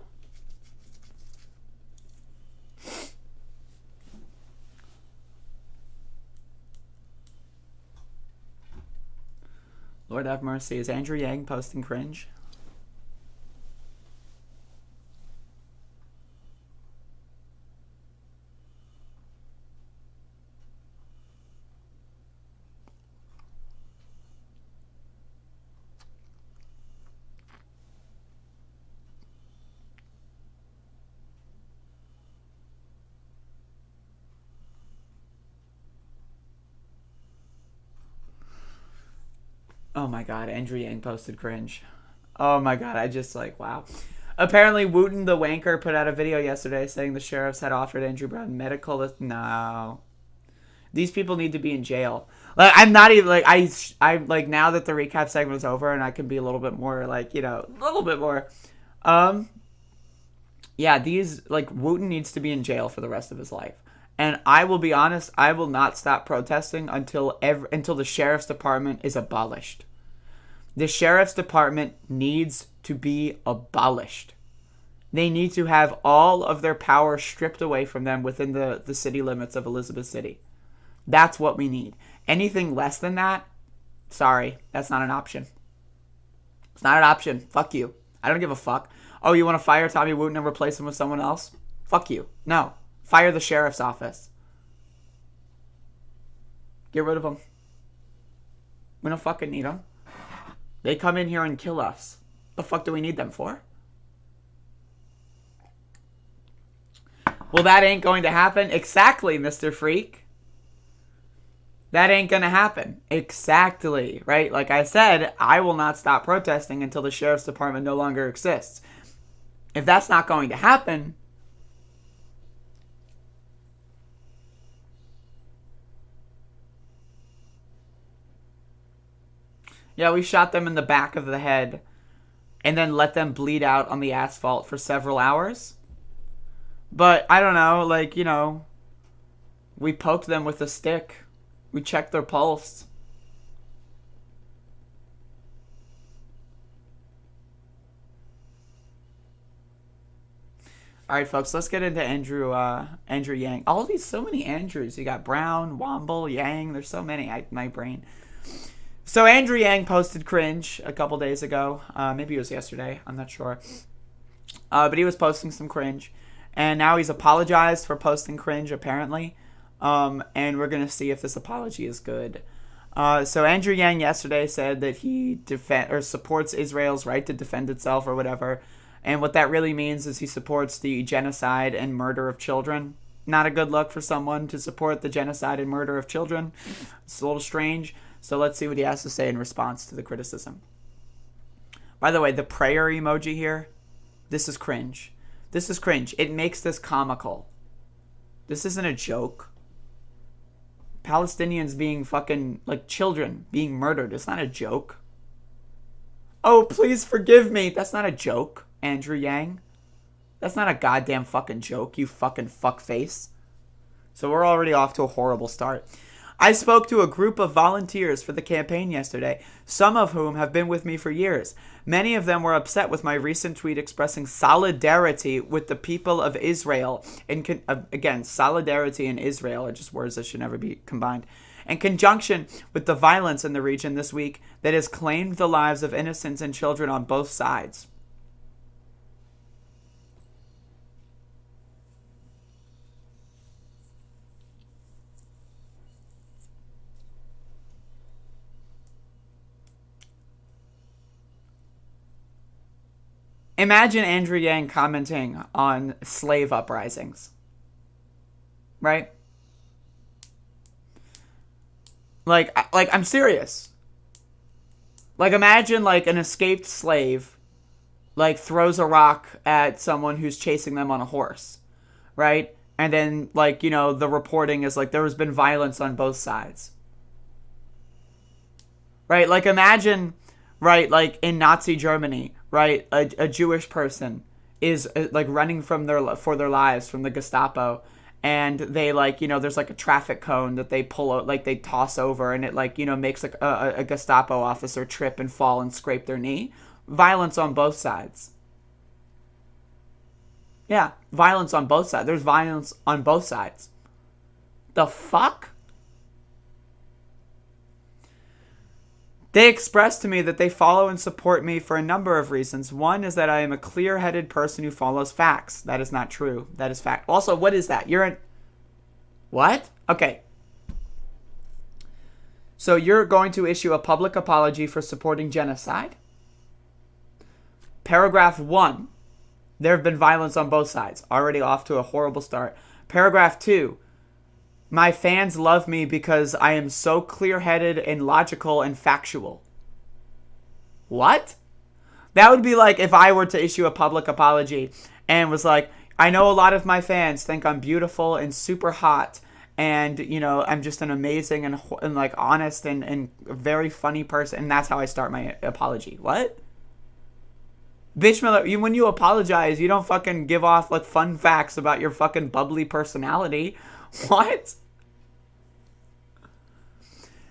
Lord have mercy. Is Andrew Yang posting cringe? Oh my god, Andrew Yang posted cringe. Oh my god, I just wow. Apparently, Wooten the Wanker put out a video yesterday saying the sheriffs had offered Andrew Brown medical... No. These people need to be in jail. I'm not even, I'm now that the recap segment's over and I can be a little bit more, a little bit more. Yeah, Wooten needs to be in jail for the rest of his life. And I will be honest, I will not stop protesting until the sheriff's department is abolished. The sheriff's department needs to be abolished. They need to have all of their power stripped away from them within the city limits of Elizabeth City. That's what we need. Anything less than that, sorry, that's not an option. It's not an option. Fuck you. I don't give a fuck. Oh, you want to fire Tommy Wooten and replace him with someone else? Fuck you. No. Fire the sheriff's office. Get rid of them. We don't fucking need them. They come in here and kill us. The fuck do we need them for? Well, that ain't going to happen. Exactly, Mr. Freak. That ain't gonna happen. Exactly, right? Like I said, I will not stop protesting until the sheriff's department no longer exists. If that's not going to happen... Yeah, we shot them in the back of the head and then let them bleed out on the asphalt for several hours. But, I don't know, we poked them with a stick. We checked their pulse. Alright, folks, let's get into Andrew Yang. So many Andrews. You got Brown, Womble, Yang. There's so many. My brain. So Andrew Yang posted cringe a couple days ago. Maybe it was yesterday. I'm not sure. But he was posting some cringe. And now he's apologized for posting cringe, apparently. And we're going to see if this apology is good. So Andrew Yang yesterday said that he supports Israel's right to defend itself or whatever. And what that really means is he supports the genocide and murder of children. Not a good look for someone to support the genocide and murder of children. It's a little strange. So let's see what he has to say in response to the criticism. By the way, the prayer emoji here, this is cringe. This is cringe. It makes this comical. This isn't a joke. Palestinians being fucking, like, children being murdered. It's not a joke. Oh, please forgive me. That's not a joke, Andrew Yang. That's not a goddamn fucking joke, you fucking fuckface. So we're already off to a horrible start. I spoke to a group of volunteers for the campaign yesterday, some of whom have been with me for years. Many of them were upset with my recent tweet expressing solidarity with the people of Israel. Again, solidarity and Israel are just words that should never be combined. In conjunction with the violence in the region this week that has claimed the lives of innocents and children on both sides. Imagine Andrew Yang commenting on slave uprisings. Right? Like I'm serious. Like, imagine, like, an escaped slave, like, throws a rock at someone who's chasing them on a horse. Right? And then, like, you know, the reporting is, like, there has been violence on both sides. Right? Like, imagine, right, like, in Nazi Germany, right, a Jewish person is like running for their lives from the Gestapo, and they, like, you know, there's like a traffic cone that they pull out, like they toss over, and it, like, you know, makes like a Gestapo officer trip and fall and scrape their knee. Violence on both sides. Yeah, violence on both sides. There's violence on both sides. The fuck? They expressed to me that they follow and support me for a number of reasons. One is that I am a clear-headed person who follows facts. That is not true. That is fact. Also, what is that? You're an... What? Okay. So you're going to issue a public apology for supporting genocide? Paragraph 1. There have been violence on both sides. Already off to a horrible start. Paragraph 2. My fans love me because I am so clear-headed and logical and factual. What? That would be like if I were to issue a public apology and was like, I know a lot of my fans think I'm beautiful and super hot, and, you know, I'm just an amazing and like honest and very funny person, and that's how I start my apology. What? Bitch, when you apologize, you don't fucking give off like fun facts about your fucking bubbly personality. What?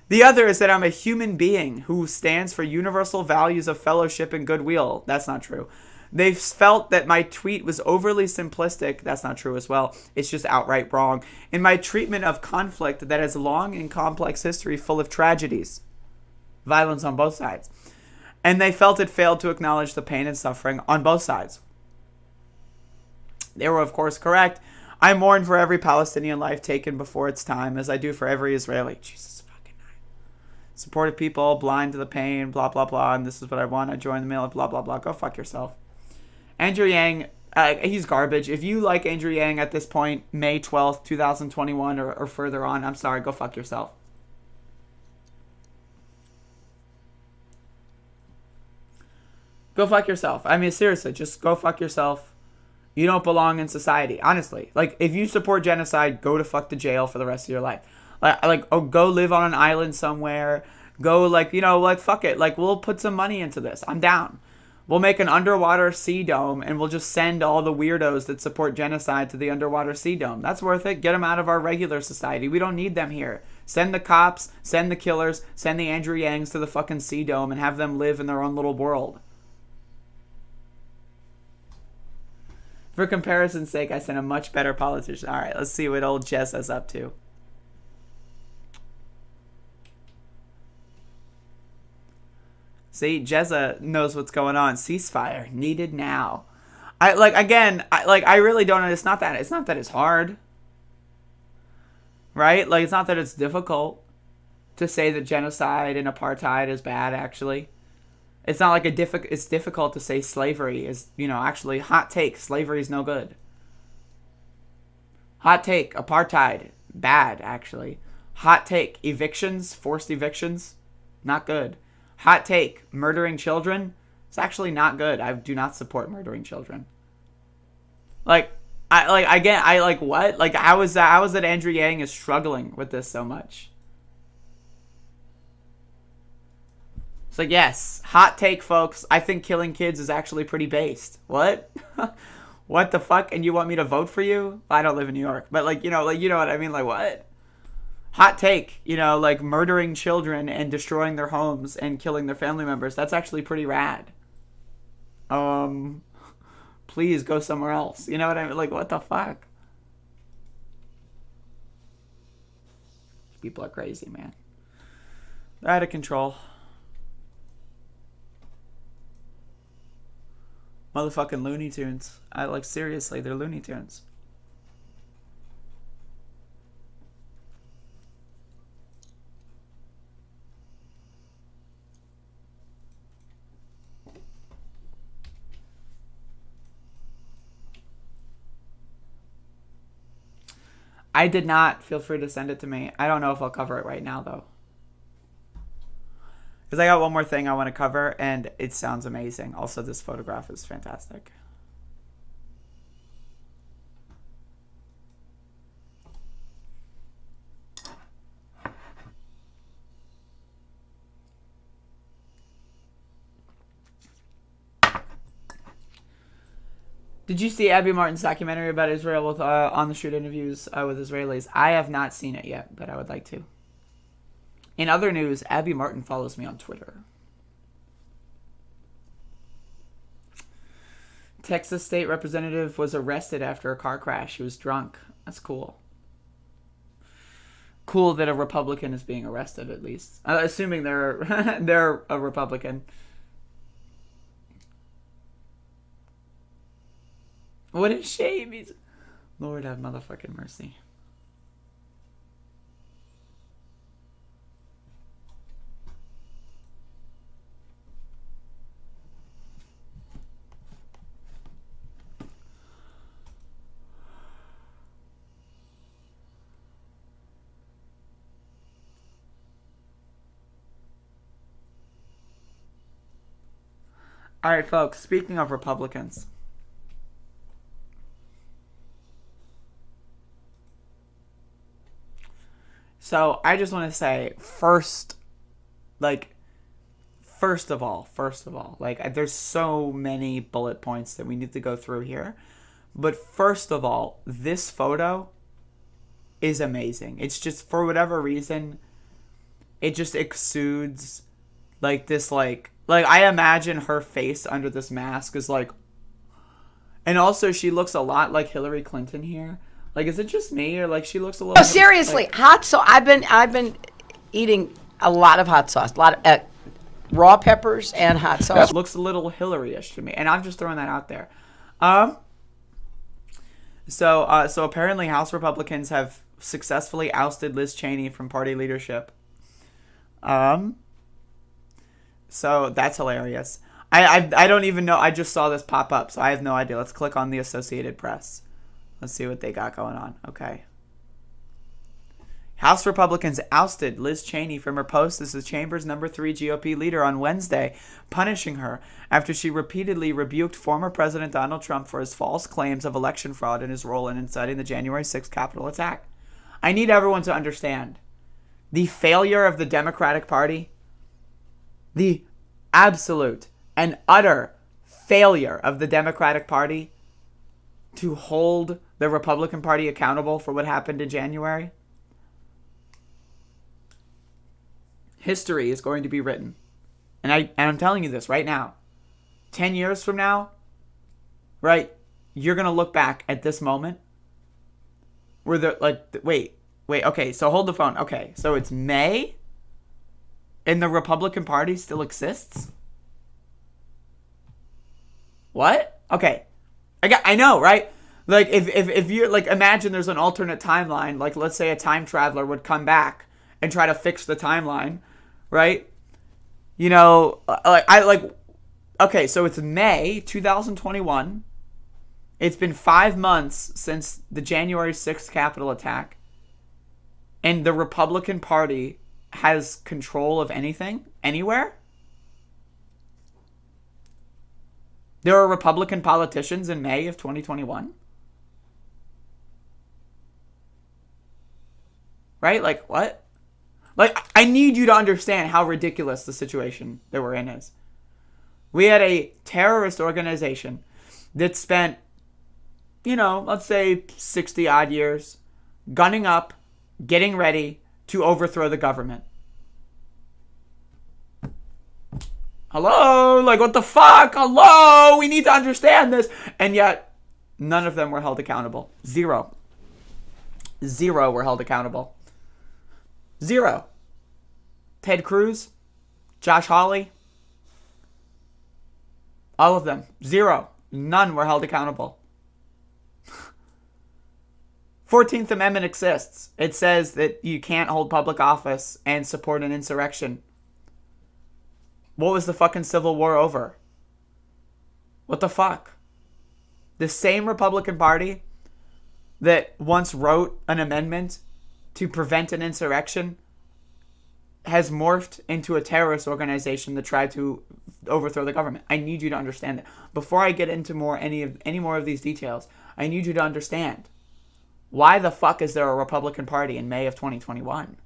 The other is that I'm a human being who stands for universal values of fellowship and goodwill. That's not true. They've felt that my tweet was overly simplistic. That's not true as well. It's just outright wrong. In my treatment of conflict that has long and complex history full of tragedies. Violence on both sides. And they felt it failed to acknowledge the pain and suffering on both sides. They were, of course, correct. I mourn for every Palestinian life taken before its time, as I do for every Israeli. Jesus fucking night. Supported people, blind to the pain, blah, blah, blah, and this is what I want. I join the mill, blah, blah, blah. Go fuck yourself. Andrew Yang, he's garbage. If you like Andrew Yang at this point, May 12th, 2021, or further on, I'm sorry, go fuck yourself. Go fuck yourself. I mean, seriously, just go fuck yourself. You don't belong in society, honestly. Like, if you support genocide, go to fuck to jail for the rest of your life. Or go live on an island somewhere. Go, like, you know, like, fuck it. Like, we'll put some money into this. I'm down. We'll make an underwater sea dome, and we'll just send all the weirdos that support genocide to the underwater sea dome. That's worth it. Get them out of our regular society. We don't need them here. Send the cops, send the killers, send the Andrew Yangs to the fucking sea dome and have them live in their own little world. For comparison's sake, I sent a much better politician. All right, let's see what old Jess is up to. See, Jezza knows what's going on. Ceasefire needed now. I really don't know. It's not that it's hard. Right? Like, it's not that it's difficult to say that genocide and apartheid is bad, actually. It's not like it's difficult to say slavery is, actually, hot take, slavery is no good. Hot take, apartheid, bad, actually. Hot take, evictions, forced evictions, not good. Hot take, murdering children, it's actually not good. I do not support murdering children. What? Like, how is that Andrew Yang is struggling with this so much? It's like, yes, hot take, folks. I think killing kids is actually pretty based. What? What the fuck? And you want me to vote for you? I don't live in New York, but you know what I mean? Like, what? Hot take, like murdering children and destroying their homes and killing their family members. That's actually pretty rad. Please go somewhere else. You know what I mean? Like, what the fuck? People are crazy, man. They're out of control. Motherfucking Looney Tunes. Seriously, they're Looney Tunes. I did not. Feel free to send it to me. I don't know if I'll cover it right now, though. Because I got one more thing I want to cover, and it sounds amazing. Also, this photograph is fantastic. Did you see Abby Martin's documentary about Israel with on-the-street interviews with Israelis? I have not seen it yet, but I would like to. In other news, Abby Martin follows me on Twitter. Texas state representative was arrested after a car crash. He was drunk. That's cool. Cool that a Republican is being arrested, at least. Assuming they're a Republican. What a shame. Lord have motherfucking mercy. All right, folks, speaking of Republicans. So I just want to say, first of all, there's so many bullet points that we need to go through here. But first of all, this photo is amazing. It's just, for whatever reason, it just exudes this, I imagine her face under this mask is and also she looks a lot like Hillary Clinton here. Is it just me, or she looks a little? Oh, seriously, hot sauce. I've been eating a lot of hot sauce, a lot of raw peppers and hot sauce. Looks a little Hillary-ish to me, and I'm just throwing that out there. So apparently House Republicans have successfully ousted Liz Cheney from party leadership. So that's hilarious. I don't even know. I just saw this pop up, so I have no idea. Let's click on the Associated Press. Let's see what they got going on. Okay. House Republicans ousted Liz Cheney from her post as the chamber's number 3 GOP leader on Wednesday, punishing her after she repeatedly rebuked former President Donald Trump for his false claims of election fraud and his role in inciting the January 6th Capitol attack. I need everyone to understand the failure of the Democratic Party, the absolute and utter failure of the Democratic Party to hold the Republican Party accountable for what happened in January. History is going to be written. And I'm telling you this right now. 10 years from now, right, you're going to look back at this moment where they're wait, okay, so hold the phone. Okay, so it's May and the Republican Party still exists? what? Okay. I know, right? Like, if you're, like, imagine there's an alternate timeline. Like, let's say a time traveler would come back and try to fix the timeline, right? You know, okay, so it's May 2021. It's been 5 months since the January 6th Capitol attack. And the Republican Party has control of anything, anywhere? There are Republican politicians in May of 2021? Right? Like, what? Like, I need you to understand how ridiculous the situation that we're in is. We had a terrorist organization that spent, you know, let's say 60 odd years gunning up, getting ready to overthrow the government. Hello? Like, what the fuck? Hello? We need to understand this. And yet, none of them were held accountable. Zero were held accountable. Zero. Ted Cruz, Josh Hawley, all of them. Zero. None were held accountable. 14th Amendment exists. It says that you can't hold public office and support an insurrection. What was the fucking Civil War over? What the fuck? The same Republican Party that once wrote an amendment to prevent an insurrection has morphed into a terrorist organization that tried to overthrow the government. I need you to understand that. Before I get into any more of these details, I need you to understand. Why the fuck is there a Republican Party in May of 2021?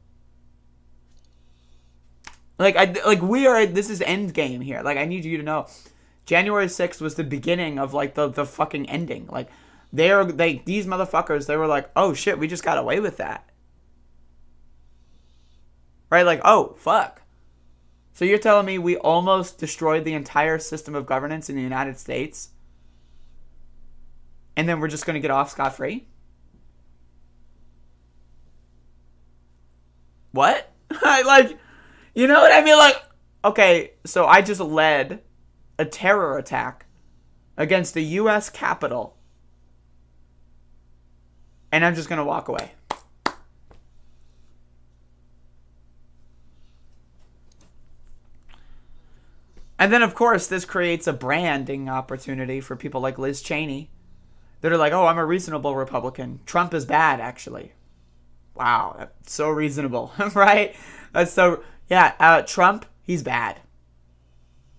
This is end game here. Like, I need you to know. January 6th was the beginning of, like, the fucking ending. Like, these motherfuckers, they were like, oh shit, we just got away with that. Right? Like, oh, fuck. So you're telling me we almost destroyed the entire system of governance in the United States? And then we're just going to get off scot-free? What? Like, you know what I mean? Like, okay, so I just led a terror attack against the U.S. Capitol. And I'm just going to walk away. And then, of course, this creates a branding opportunity for people like Liz Cheney that are like, oh, I'm a reasonable Republican. Trump is bad, actually. Wow, that's so reasonable, right? That's so, yeah, Trump, he's bad.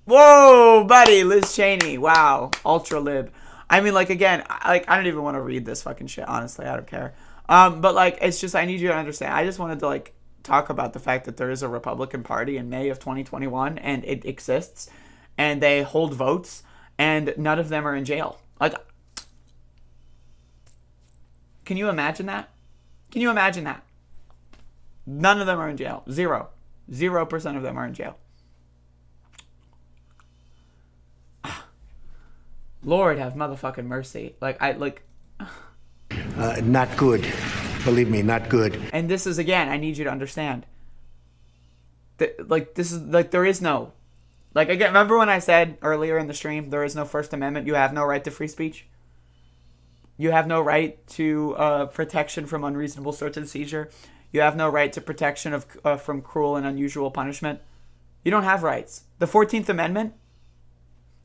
Whoa, buddy, Liz Cheney, wow, ultra-lib. I mean, like, again, I don't even want to read this fucking shit, honestly, I don't care. But, like, it's just, I need you to understand, I just wanted to, like, talk about the fact that there is a Republican Party in May of 2021, and it exists, and they hold votes, and none of them are in jail. Like, can you imagine that? Can you imagine that? None of them are in jail. 0% of them are in jail. Lord have motherfucking mercy. Not good. Believe me, not good. And this is, again, I need you to understand. This is, like, there is no, like, again, remember when I said earlier in the stream, there is no First Amendment, you have no right to free speech? You have no right to protection from unreasonable search and seizure. You have no right to protection from cruel and unusual punishment. You don't have rights. The 14th Amendment,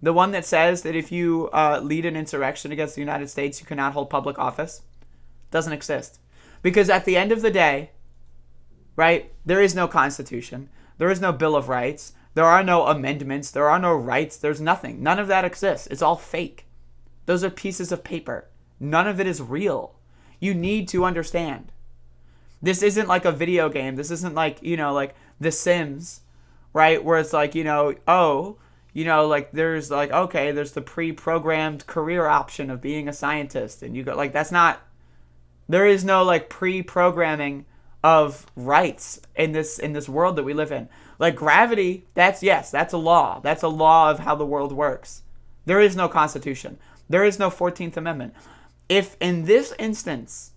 the one that says that if you lead an insurrection against the United States, you cannot hold public office, doesn't exist. Because at the end of the day, right, there is no Constitution. There is no Bill of Rights. There are no amendments. There are no rights. There's nothing. None of that exists. It's all fake. Those are pieces of paper. None of it is real. You need to understand. This isn't like a video game. This isn't like, you know, like The Sims, right? Where it's like, you know, oh, you know, like there's like, okay, there's the pre-programmed career option of being a scientist. And you go, like, that's not, there is no like pre-programming of rights in this world that we live in. Like gravity, that's a law. That's a law of how the world works. There is no Constitution. There is no 14th Amendment. If in this instance,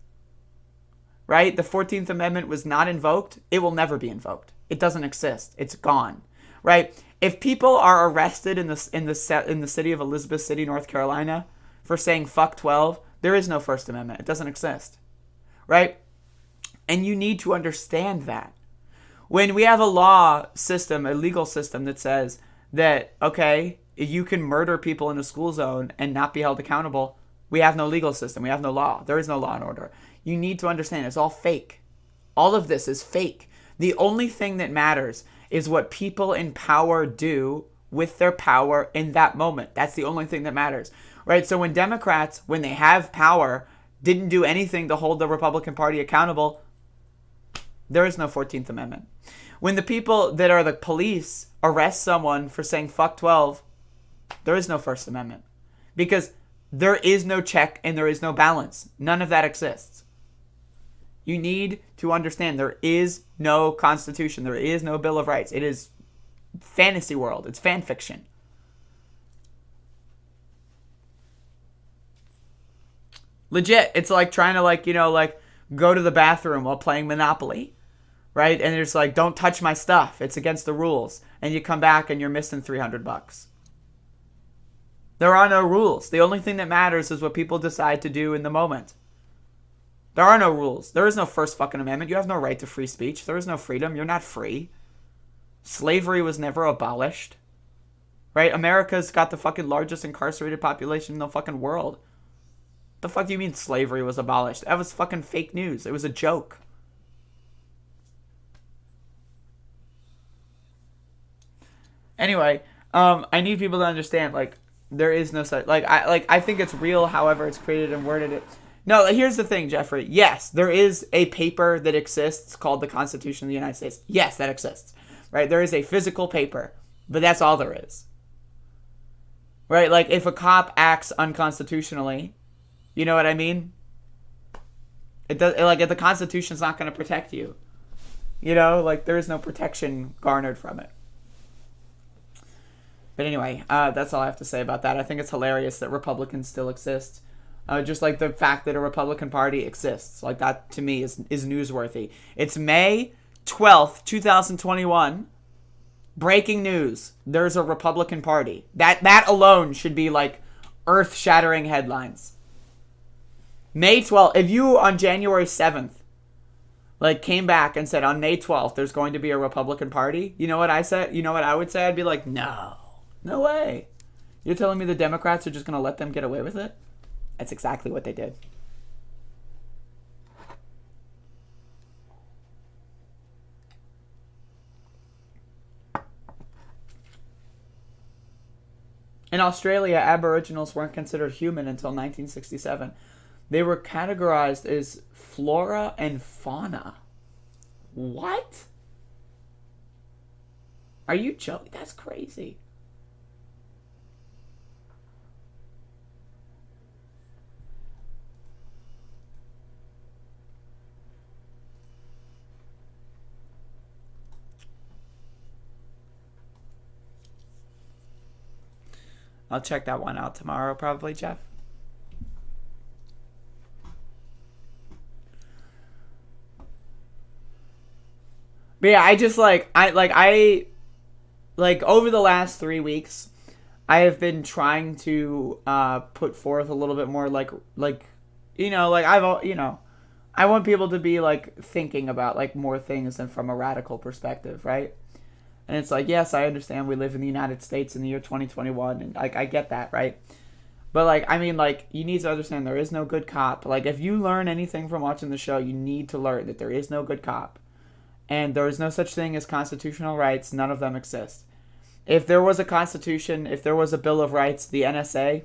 right, the 14th Amendment was not invoked, it will never be invoked. It doesn't exist. It's gone, right? If people are arrested in the city of Elizabeth City, North Carolina, for saying fuck 12, there is no First Amendment. It doesn't exist, right? And you need to understand that. When we have a law system, a legal system that says that, okay, you can murder people in a school zone and not be held accountable, we have no legal system. We have no law. There is no law and order. You need to understand it's all fake. All of this is fake. The only thing that matters is what people in power do with their power in that moment. That's the only thing that matters, right? So when Democrats, when they have power, didn't do anything to hold the Republican Party accountable, there is no 14th Amendment. When the people that are the police arrest someone for saying fuck 12, there is no First Amendment. Because there is no check and there is no balance. None of that exists. You need to understand there is no Constitution. There is no Bill of Rights. It is fantasy world. It's fan fiction. Legit. It's like trying to go to the bathroom while playing Monopoly. Right? And it's like, don't touch my stuff. It's against the rules. And you come back and you're missing $300. There are no rules. The only thing that matters is what people decide to do in the moment. There are no rules. There is no First fucking Amendment. You have no right to free speech. There is no freedom. You're not free. Slavery was never abolished. Right? America's got the fucking largest incarcerated population in the fucking world. The fuck do you mean slavery was abolished? That was fucking fake news. It was a joke. Anyway, I need people to understand, there is no such, I think it's real, however it's created and worded it. No, here's the thing, Jeffrey. Yes, there is a paper that exists called the Constitution of the United States. Yes, that exists, right? There is a physical paper, but that's all there is. Right? Like, if a cop acts unconstitutionally, you know what I mean? It does, if the Constitution's not going to protect you, there is no protection garnered from it. But anyway, that's all I have to say about that. I think it's hilarious that Republicans still exist. Just like the fact that a Republican Party exists. Like, that, to me, is newsworthy. It's May 12th, 2021. Breaking news. There's a Republican Party. That alone should be, earth-shattering headlines. May 12th. If you, on January 7th, came back and said, on May 12th, there's going to be a Republican Party, you know what I said? You know what I would say? I'd be like, no. No way. You're telling me the Democrats are just going to let them get away with it? That's exactly what they did. In Australia, Aboriginals weren't considered human until 1967. They were categorized as flora and fauna. What? Are you joking? That's crazy. I'll check that one out tomorrow, probably, Jeff. But yeah, I just over the last 3 weeks, I have been trying to put forth a little bit more I want people to be thinking about more things than from a radical perspective, right? And it's yes, I understand we live in the United States in the year 2021, and I get that, right? But you need to understand there is no good cop. If you learn anything from watching the show, you need to learn that there is no good cop. And there is no such thing as constitutional rights. None of them exist. If there was a constitution, if there was a Bill of Rights, the NSA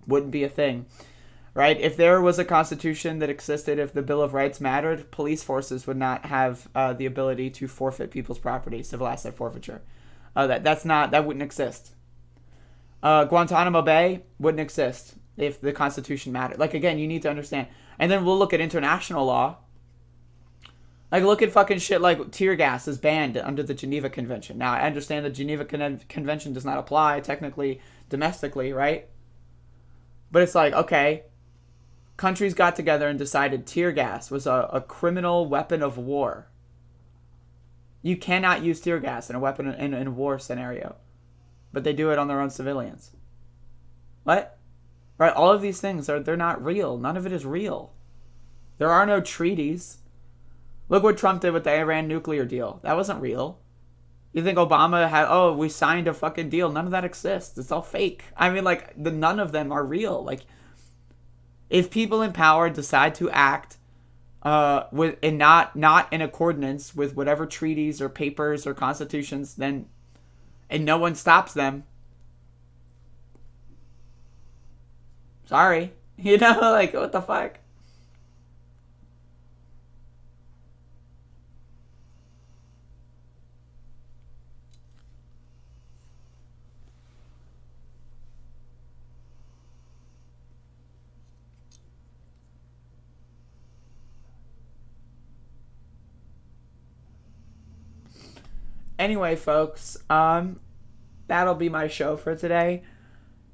wouldn't be a thing, right? If there was a constitution that existed, if the Bill of Rights mattered, police forces would not have the ability to forfeit people's property, civil asset forfeiture. That wouldn't exist. Guantanamo Bay wouldn't exist if the Constitution mattered. Again, you need to understand. And then we'll look at international law. Look at fucking shit tear gas is banned under the Geneva Convention. Now, I understand the Geneva Convention does not apply technically domestically, right? But it's okay, countries got together and decided tear gas was a criminal weapon of war. You cannot use tear gas in a weapon in a war scenario. But they do it on their own civilians. What? Right? All of these things, they're not real. None of it is real. There are no treaties. Look what Trump did with the Iran nuclear deal. That wasn't real. You think Obama had, we signed a fucking deal. None of that exists. It's all fake. I mean, like, none of them are real. Like, if people in power decide to act not in accordance with whatever treaties or papers or constitutions, and no one stops them, sorry. You know, like, what the fuck? Anyway, folks, that'll be my show for today.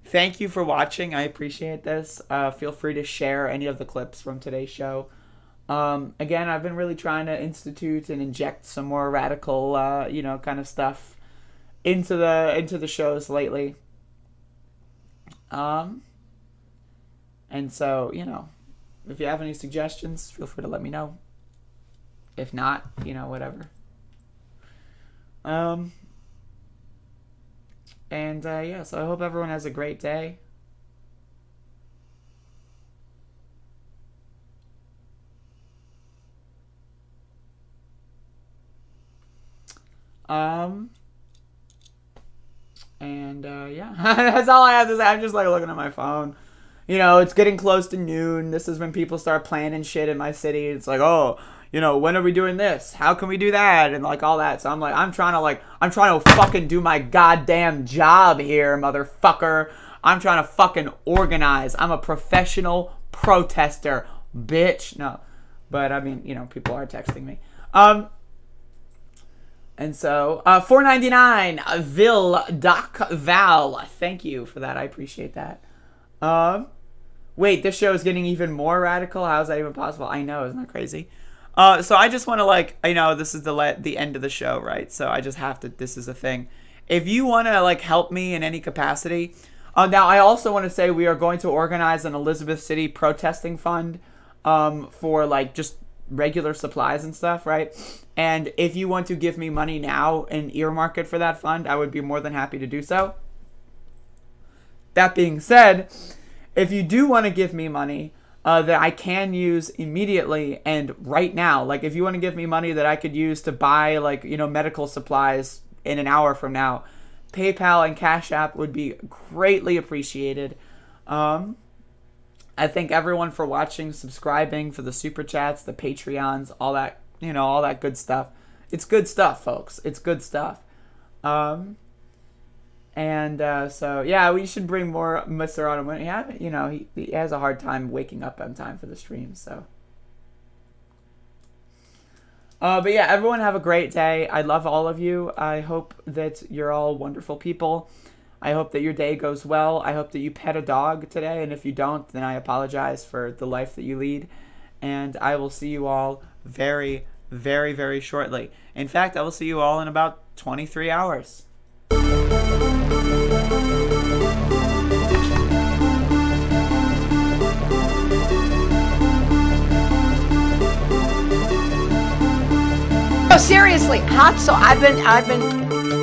Thank you for watching. I appreciate this. Feel free to share any of the clips from today's show. Again, I've been really trying to institute and inject some more radical, kind of stuff into the shows lately. And so, if you have any suggestions, feel free to let me know. If not, whatever. So I hope everyone has a great day. That's all I have to say. I'm just like looking at my phone. It's getting close to noon. This is when people start planning shit in my city. It's like, when are we doing this? How can we do that? And like all that. So I'm trying to fucking do my goddamn job here, motherfucker. I'm trying to fucking organize. I'm a professional protester, bitch. No. But I mean, people are texting me. And so, $4.99, Vil Doc Val. Thank you for that. I appreciate that. Wait, this show is getting even more radical? How is that even possible? I know, isn't that crazy? So I just want to this is the end of the show, right? So I just have to, this is a thing. If you want to help me in any capacity, now I also want to say we are going to organize an Elizabeth City protesting fund, for just regular supplies and stuff, right? And if you want to give me money now and earmark it for that fund, I would be more than happy to do so. That being said, if you do want to give me money, that I can use immediately and right now. If you want to give me money that I could use to buy, medical supplies in an hour from now, PayPal and Cash App would be greatly appreciated. I thank everyone for watching, subscribing, for the Super Chats, the Patreons, all that, all that good stuff. It's good stuff, folks. It's good stuff. So yeah, we should bring more Mr. Autumn. He has a hard time waking up on time for the stream, so. But yeah, everyone have a great day. I love all of you. I hope that you're all wonderful people. I hope that your day goes well. I hope that you pet a dog today, and if you don't, then I apologize for the life that you lead. And I will see you all very, very, very shortly. In fact, I will see you all in about 23 hours. Oh, seriously, hot sauce. I've been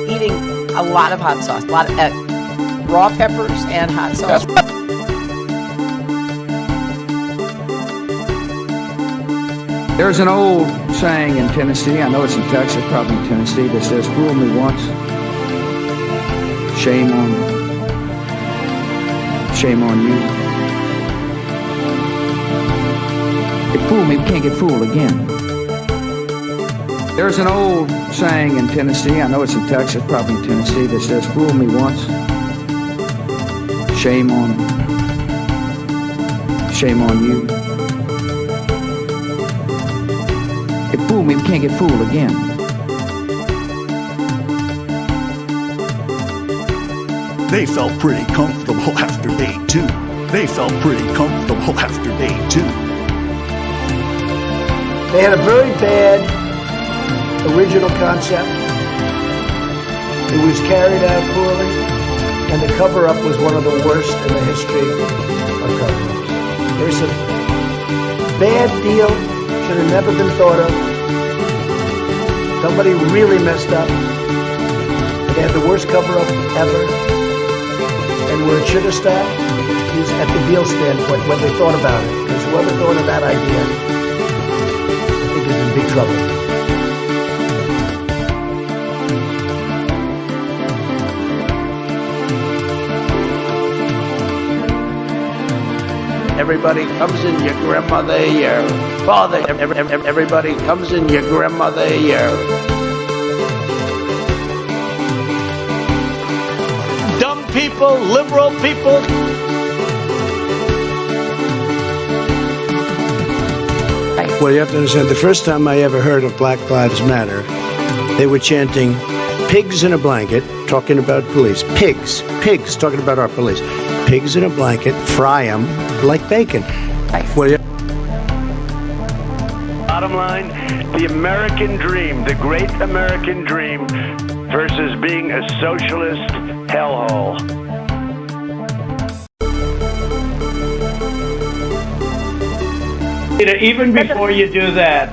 eating a lot of hot sauce, a lot of raw peppers and hot sauce. There's an old saying in Tennessee, I know it's in Texas, probably in Tennessee, that says, "Fool me once, shame on you." If fool me, we can't get fooled again. There's an old saying in Tennessee, I know it's in Texas, probably in Tennessee, that says, "Fool me once, shame on you." If fool me, we can't get fooled again. They felt pretty comfortable after day 2. They felt pretty comfortable after day 2. They had a very bad original concept. It was carried out poorly, and the cover-up was one of the worst in the history of cover-ups. There's a bad deal, should have never been thought of. Somebody really messed up. They had the worst cover-up ever. And where it should have stopped is at the deal standpoint, when they thought about it. Because whoever thought of that idea, I think is in big trouble. Everybody comes in your grandmother, your father. Everybody comes in your grandmother, your dumb people, liberal people. Well, you have to understand, the first time I ever heard of Black Lives Matter, they were chanting, pigs in a blanket, talking about police. Pigs, talking about our police. Pigs in a blanket, fry them like bacon. Well, yeah. Bottom line, the American dream, the great American dream versus being a socialist hellhole. Even before you do that,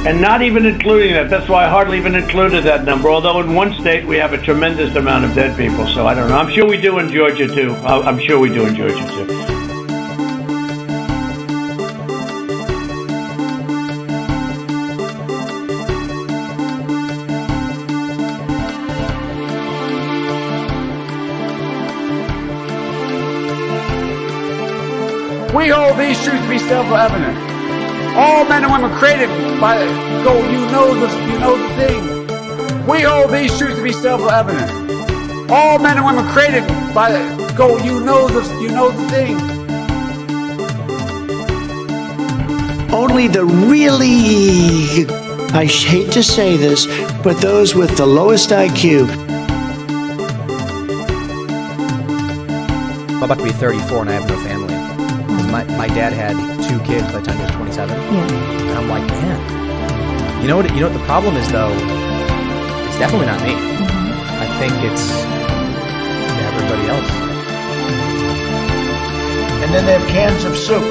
and not even including that, that's why I hardly even included that number, although in one state we have a tremendous amount of dead people, so I don't know. I'm sure we do in Georgia too. I'm sure we do in Georgia too. We hold these truths to be self-evident. All men and women created by you know the thing. We hold these truths to be self-evident. All men and women created by you know the thing. Only the really, I hate to say this, but those with the lowest IQ. I'm about to be 34 and I have no family. My dad had 2 kids by the time he was 27. Yeah. And I'm like, man. You know what the problem is though? It's definitely not me. I think it's everybody else. And then they have cans of soup.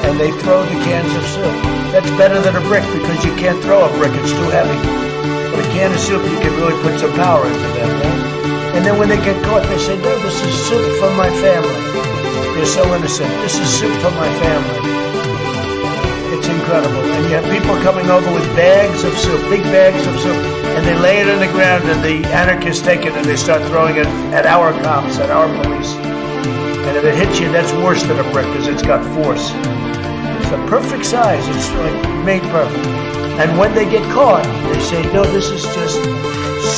And they throw the cans of soup. That's better than a brick because you can't throw a brick, it's too heavy. But a can of soup, you can really put some power into that, right? And then when they get caught, they say, no, this is soup for my family. They're so innocent. This is soup for my family. It's incredible. And you have people coming over with bags of soup, big bags of soup, and they lay it on the ground, and the anarchists take it, and they start throwing it at our cops, at our police. And if it hits you, that's worse than a brick, because it's got force. It's the perfect size. It's like made perfect. And when they get caught, they say, no, this is just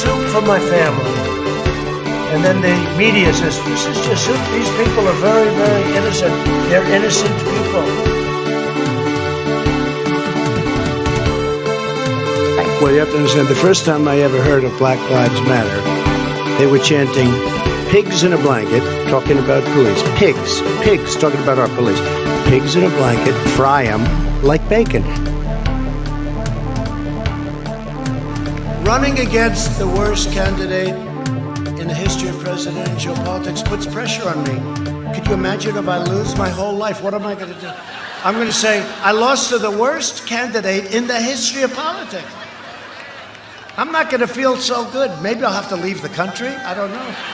soup for my family. And then the media says, this is just soup. These people are very, very innocent. They're innocent people. Well, you have to understand, the first time I ever heard of Black Lives Matter, they were chanting, pigs in a blanket, talking about police. Pigs, talking about our police. Pigs in a blanket, fry them like bacon. Running against the worst candidate in the history of presidential politics puts pressure on me. Could you imagine if I lose my whole life? What am I going to do? I'm going to say, I lost to the worst candidate in the history of politics. I'm not going to feel so good. Maybe I'll have to leave the country. I don't know.